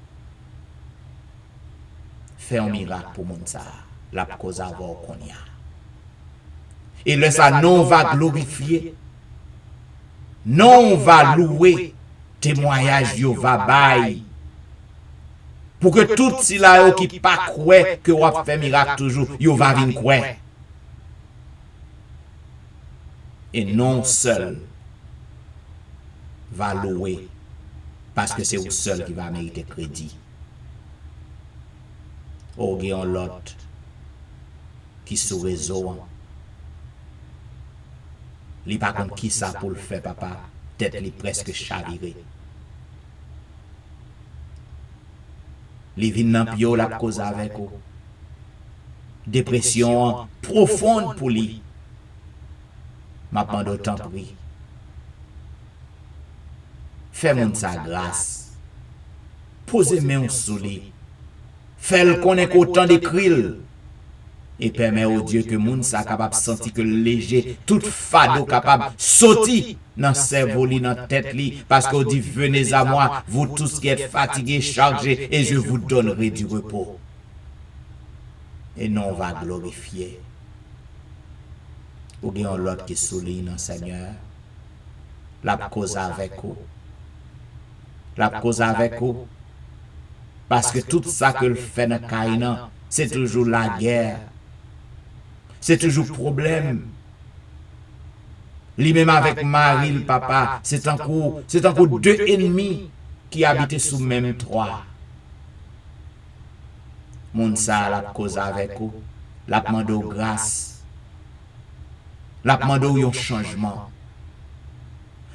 Fait un miracle pour monde ça. La cause avoir qu'on y a. Et le ça non va glorifier, non va louer, témoignage yo va bail. Pour que tout si là qui pas croit que on fait miracle toujours, yo va venir croire. Et non seul va louer parce que c'est vous seul qui va mériter crédit. Ou gen l'autre qui sous réseau. Li pas comme qui ça pour le faire papa, tête li presque chaviré. Li vinn nan pio la cause avec vous. dépression profonde pour lui. M'a demandé autant pris. Fais-moi sa grâce. Posez-moi sous lui. Fais-le connaître autant d'écrire. Et permet au Dieu que moun sa capable sentir que léger, tout fado capable sauter dans cerveau li, dans tête li, parce qu'on dit venez à moi, vous tous qui êtes fatigués, chargés, et je vous donnerai du repos. Et non, on va glorifier. Ou bien l'autre qui souligne, Seigneur, la cause avec vous. La cause avec vous. Parce que tout ça que le fait dans Caïnan, c'est toujours la guerre. C'est toujours problème. Lui-même avec Marie, le papa, c'est encore deux ennemis qui habitaient sous même toit. Moun sa la cause avec vous, la demande grâce, la demande un changement,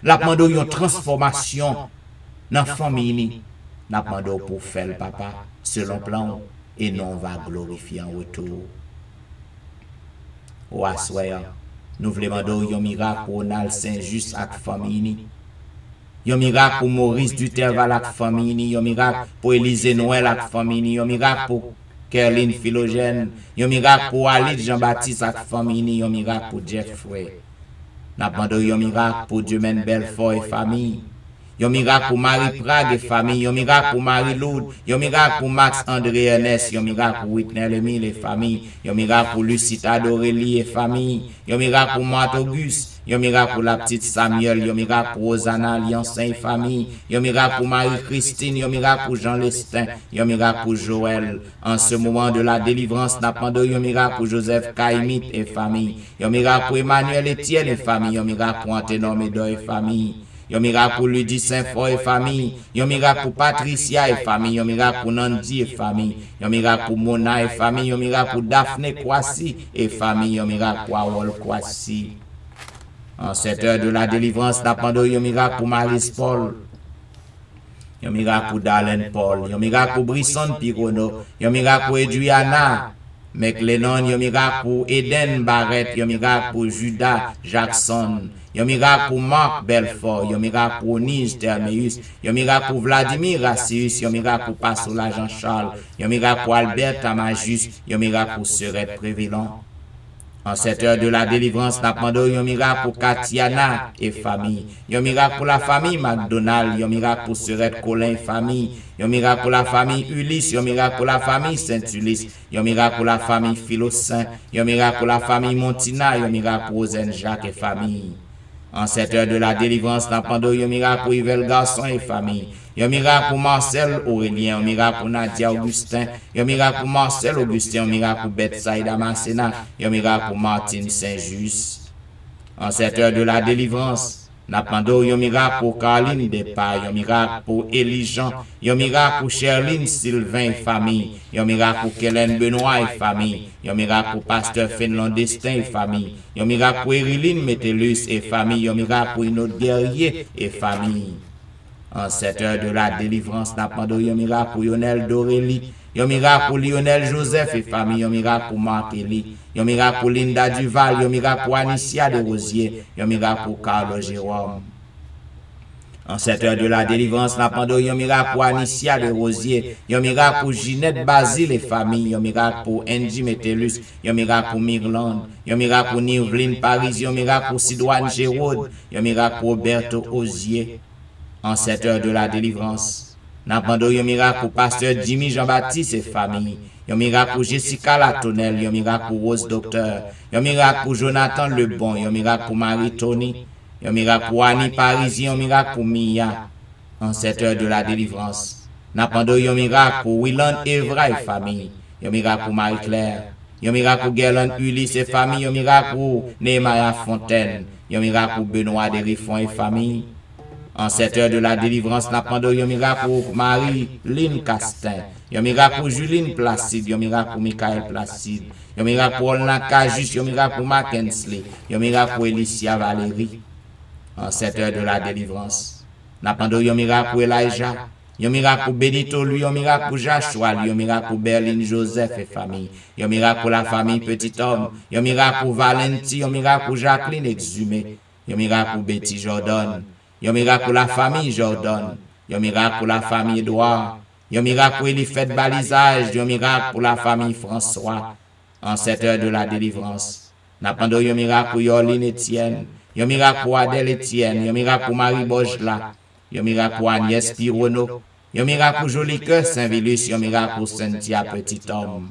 la demande une transformation dans la famille, la demande pour faire le papa selon plan et non va glorifier en retour. Ou assoya, nous voulons demander un miracle pour Ronald Saint-Just avec la famille. Un miracle pour Maurice Duterval avec la famille. Un miracle pour Élisée Noël avec la famille. Un miracle pour Kerline Philogène. Un miracle pour Ali Jean-Baptiste avec la famille. Un miracle pour Jeffrey. Nous demandons un miracle pour Dieumen Belfort et famille. Un miracle pour Marie Prague et famille, un miracle pour Marie Lourdes, un miracle pour Max André Ernest, un miracle pour Whitney Lemile et famille, un miracle pour Lucita Dorélie et famille, un miracle pour Marthe Auguste, un miracle pour la petite Samuel, un miracle pour Rosanna Liancin et famille, un miracle pour Marie-Christine, un miracle pour Jean Lestin, un miracle pour Joël. En ce moment de la délivrance, n'a pas un miracle pour Joseph Kaimit et famille, un miracle pour Emmanuel Etienne et famille, un miracle pour Anténon Médor et famille. Un miracle pour Ludie Saint-Fort et famille. Un miracle pour Patricia et famille. Un miracle pour Nandi et famille. Un miracle pour Mona et famille. Un miracle pour Daphné Kwasi et famille. Un miracle pour Awol Kwasi. En cette heure de la délivrance, n'appendons un miracle pour Maris Paul. Un miracle pour Darlene Paul. Un miracle pour Brisson Pirono. Un miracle pour Edriana McLennan. Un miracle pour Eden Barrett. Un miracle pour Judas Jackson. Un miracle pour Marc Belfort, un miracle pour Nige Termeus, un miracle pour Vladimir Rassius, un miracle pour Passola Jean-Charles, un miracle pour Albert Tamajus, un miracle pour Serette Prévélant. En cette heure de la délivrance, nous demandons un miracle pour Katiana et famille, un miracle pour la famille McDonald, un miracle pour Serette Colin et famille, un miracle pour la famille Ulysse, un miracle pour la famille Saint-Ulysse, un miracle pour la famille Philosaint, un miracle pour la famille Montina, un miracle pour Ozen Jacques et famille. En cette heure de la délivrance, nous demandons un miracle pour Yvel Garçon et famille, un miracle pour Marcel Aurélien, un miracle pour Nadia Augustin, un miracle pour Marcel Augustin, un miracle pour Bethsaïda Masséna, un miracle pour Martine Saint-Just. En cette heure de la délivrance, nous demandons un miracle pour Caroline Despailles, un miracle pour Élie Jean, un miracle pour Sherline Sylvain et famille, un miracle pour Kellen Benoît et famille, un miracle pour Pasteur Finland Destin et famille, un miracle pour Eriline Métellus et famille, un miracle pour une autre guerrier et famille. En cette heure de la délivrance, nous demandons un miracle pour Lionel Dorélie, un miracle pour Lionel Joseph et famille, un miracle pour Marc Elie, un miracle pour Linda Duval, un miracle pour Anicia de Rosier, un miracle pour Carlo Jérôme. En cette heure de la délivrance, nous demandons un miracle pour Anicia de Rosier, un miracle pour Ginette Basile et famille, un miracle pour Angie Metellus, un miracle pour Mirland, un miracle pour Nivline Paris, un miracle pour Sidoine Géraud, un miracle pour Roberto Osier. En cette heure de la délivrance, nous demandons un miracle pour Pasteur Jimmy Jean-Baptiste et famille, un miracle pour Jessica Latonel, un miracle pour Rose Docteur, un miracle pour Jonathan Lebon, un miracle pour Marie Tony, un miracle pour Annie Parisien, un miracle pour Mia. En cette heure de la délivrance, nous demandons un miracle pour Willan Evra et famille, un miracle pour Marie-Claire, un miracle pour Gerland Ulysse et famille, un miracle pour Nehemiah Fontaine, un miracle pour Benoît Derifon et famille. En cette heure de la délivrance, nous demandons un miracle pour Marie-Lynn Castin, un miracle pour Juline Placide, un miracle pour Michael Placide, un miracle pour Olna Cajus, un miracle pour Mackensley, un miracle pour Elicia Valérie. En cette heure de la délivrance, nous demandons un miracle pour Elijah, Yon miracle pour Benito, lui, yon miracle pour Joshua, yon miracle pour Berlin, Joseph et famille. Yon miracle pour la famille Petit Homme. Yon miracle pour Valenti, yon miracle pour Jacqueline Exhumé. Yon miracle pour Betty Jordan. Yon miracle pour la famille Jordan. Yon miracle pour la famille Edouard. Yon miracle pour Elifet Balisage. Yon miracle pour la famille François. En cette heure de la délivrance. N'appendons yon miracle pour Yorline Etienne. Yon miracle pour Adèle Etienne. Yon miracle pour Marie Bojla. Yon miracle pour Agnès Pirono. Yon miracle pour Joli Cœur Saint-Vilus. Yon miracle pour Cynthia Petit Homme.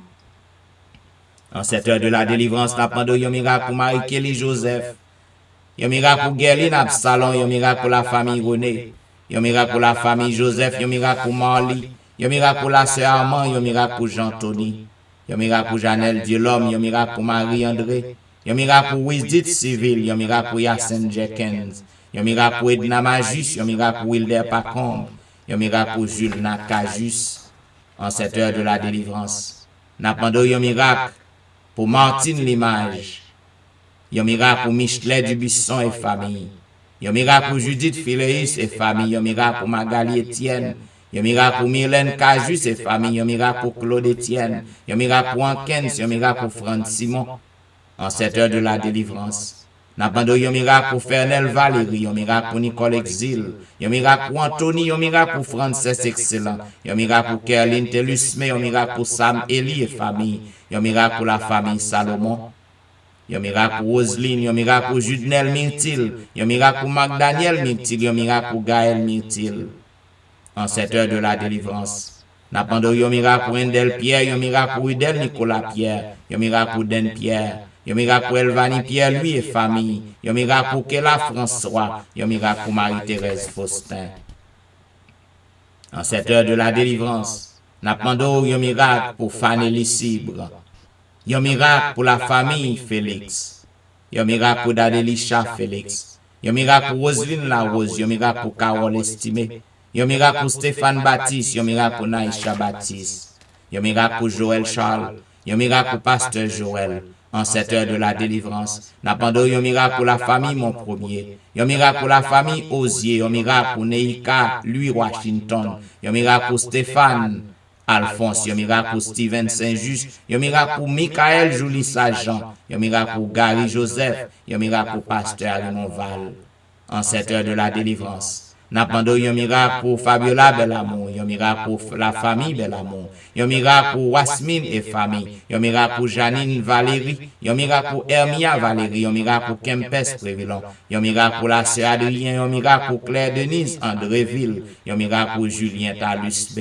En cette heure de la délivrance, n'appendons yon miracle pour Marie-Kelly Joseph. Yon miracle pour Guerline Absalon. Yon miracle pour la famille René. Yon miracle pour la famille Joseph. Yon miracle pour Marly. Yon miracle pour la sœur Armand. Yon miracle pour Jean-Tony. Yon miracle pour Janelle Dieu-L'Homme. Yon miracle pour Marie-André. Yon miracle pour Wisdit Civil. Yon miracle pour Yacine Jenkins. Yon miracle pour Edna Majus. Yon miracle pour Wilder Pacombe. Yon miracle pour Jules Nakajus. En cette heure de la délivrance. N'appendons yon miracle pour Martine Limage. Yon miracle pour Michelet Dubisson et famille. Yon miracle pour Judith Phileus et famille. Yon miracle pour Magali Etienne. Yon miracle pour Mylène Cajus et famille. Yon miracle pour Claude Etienne. Yon miracle pour Ankens. Yon miracle pour Franck Simon. En cette heure de la délivrance. N'appendons yon miracle pour Fernel Valérie. Yon miracle pour Nicole Exil. Yon miracle pour Anthony. Yon miracle pour Frances Excellent. Yon miracle pour Kerline Telusme. Yon miracle pour Sam Eli et famille. Yon miracle pour la famille Salomon. Yon miracle pour Roselyne. Yon miracle pour Judnel Myrtil. Yon miracle pour Magdaniel Myrtil. Yon miracle pour Gaël Myrtil. En cette heure de la délivrance. N'appendons yon miracle pour Endel Pierre. Yon miracle pour Udel Nicolas Pierre. Yon miracle pour Den Pierre. Yon miracle pour Elvani Pierre, lui et famille. Yon miracle pour Kela François. Yon miracle pour Marie-Thérèse Faustin. En cette heure de la délivrance, n'appendons yon miracle pour Fanny Cibre. Yon miracle pour la famille Félix. Yon miracle pour Dadelisha Félix. Yon miracle pour Roselyne Larose. Yon miracle pour Carole Estimé. Yon miracle pour Stéphane Baptiste. Yon miracle pour Naïcha Baptiste. Yon miracle pour Joël Charles. Yon miracle pour Pasteur Joël. En cette heure de la délivrance, n'appendons yon miracle pour la famille Mon Premier. Yon miracle pour la famille Osier. Yon miracle pour Neika, Louis Washington. Yon miracle pour Stéphane Alphonse. Yon miracle pour Steven Saint-Just. Yon miracle pour Michael Julie Sajan. Yon miracle pour Gary Joseph. Yon miracle pour Pasteur Raymond Val. En cette heure de la délivrance. N'appendons yon miracle pour Fabiola Belamour. Yon miracle pour la famille Belamour. Yon miracle pour Wasmine et famille. Yon miracle pour Janine Valérie. Yon miracle pour Hermia Valérie. Yon miracle pour Kempes Prévilon. Yon miracle pour la sœur Adrien. Yon miracle pour Claire Denise Andréville. Yon miracle pour Julien Talus B.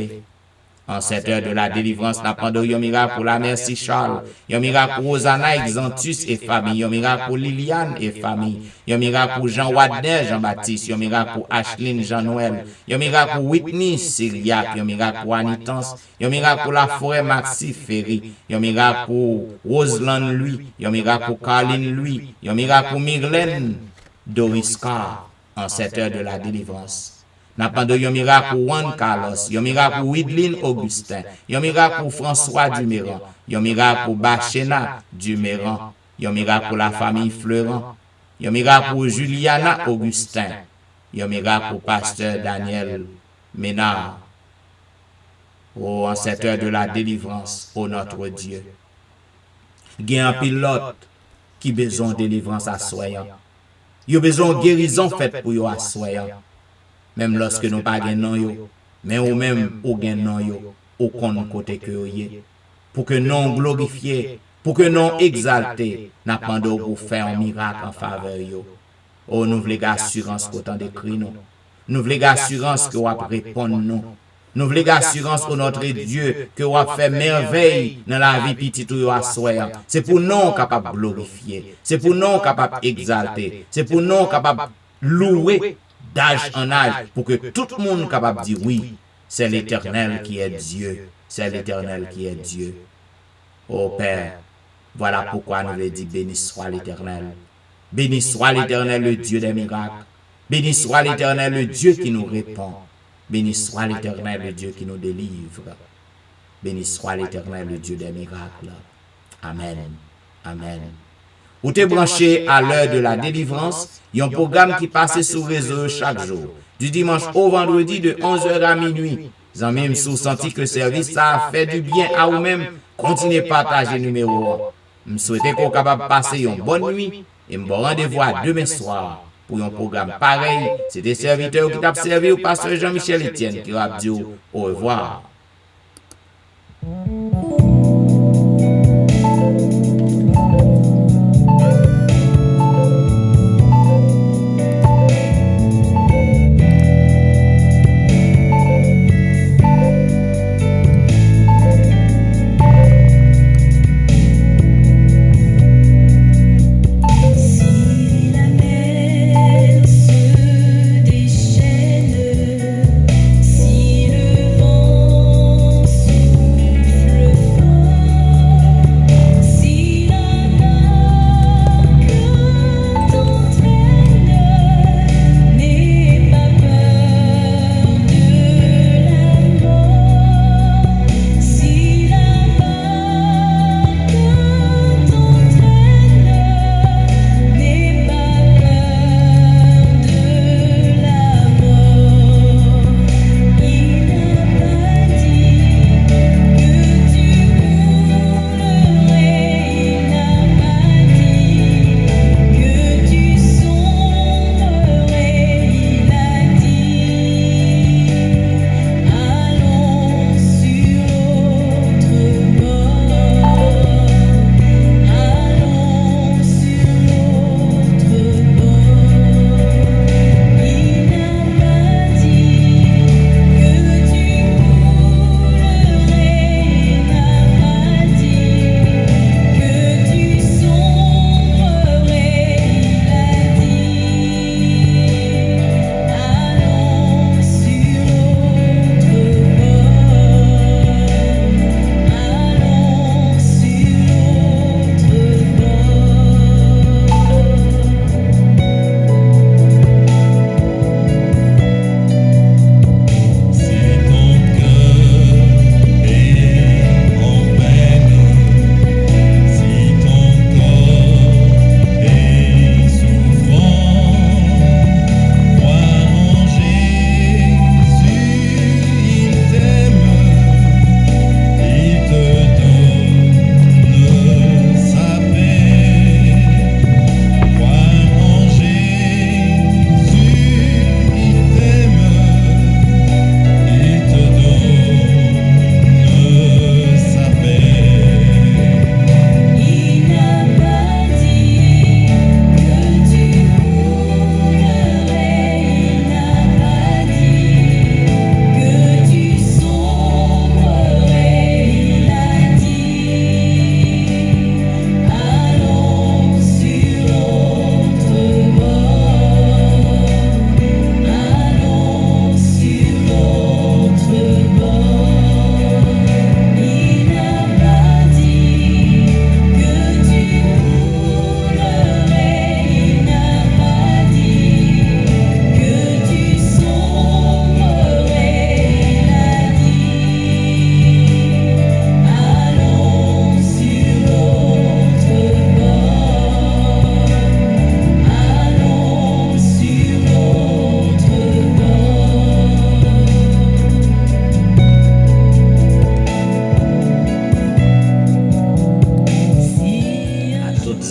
En cette heure de la délivrance, n'appendons yon miracle pour la Merci Charles. Yon miracle pour Rosanna Exantus et famille. Yon miracle pour Liliane et famille. Yon miracle pour Jean Wadner Jean-Baptiste. Yon miracle pour Ashlyn Jean-Noël. Yon miracle pour Whitney Syriac. Yon miracle pour Anitance. Yon miracle pour la forêt Maxi Ferry. Yon miracle pour Roseland Louis. Yon miracle pour Carline Louis. Yon miracle pour Myrlène Doriscar. En cette heure de la délivrance. N'appendons yon miracle pour Juan Carlos, yon miracle pour Widlin Augustin, yon miracle pour François Duméran, yon miracle pour Bachena Duméran, yon miracle pour la famille Fleurant, yon miracle pour Juliana Augustin, yon miracle pour Pasteur Daniel Ménard. Oh, en cette heure de la délivrance, ô notre Dieu. Il y a un pilote qui a besoin de délivrance à soyant. Il a besoin de guérison faite pour yo à soyant. Même lorsque nous pas gagnons yo, mais ou même ou gagnons yo, au compte côté que yo pour que nous glorifier, pour que nous exalter, n'appendons pour faire un miracle en faveur yo. Oh, nous voulons assurance qu'autant de cris nous. Nous voulons assurance que vous répondre nous. Nous voulons assurance pour notre Dieu que vous fait merveille dans la vie petite ou à soyant. C'est pour nous capables de glorifier. C'est pour nous capables d'exalter. C'est pour nous capables de louer d'âge en âge, pour que tout le monde soit capable de dire oui, c'est l'Éternel qui est Dieu. C'est l'Éternel qui est Dieu. Oh Père, voilà pourquoi nous le disons, béni soit l'Éternel. Béni soit l'Éternel, le Dieu des miracles. Béni soit l'Éternel, le Dieu qui nous répond. Béni soit l'Éternel, le Dieu qui nous délivre. Béni soit l'Éternel, le Dieu des miracles. Amen. Amen. Ou t'es branché à l'heure de la délivrance, il y a un programme qui passe sur le réseau chaque jour. Du dimanche au vendredi de 11h à minuit. Zanmi, m'sou senti que le service ça a fait du bien à vous-même. Continuez à partager numéro 1. M'souhaite qu'on capable passer une bonne nuit et me rendez-vous à demain soir pour un programme pareil. C'est des serviteurs qui t'a servi au pasteur Jean-Michel Etienne qui va dire au revoir.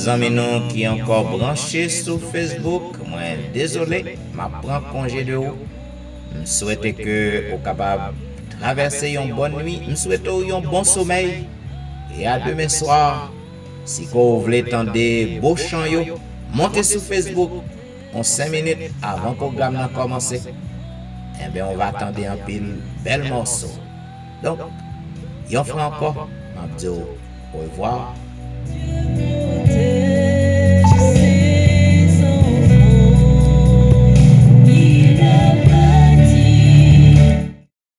Amis nous qui encore branchés sur Facebook, moi désolé, m'a prend congé de vous. Je souhaite que vous capable traverser une bonne nuit, je souhaite un bon sommeil et à demain soir. Si vous voulez entendre des beaux chants, montez sur Facebook en 5 minutes avant que le programme ne commence. Eh bien, on va attendre un pile bel morceau. Donc, on fera encore. Je dis au revoir.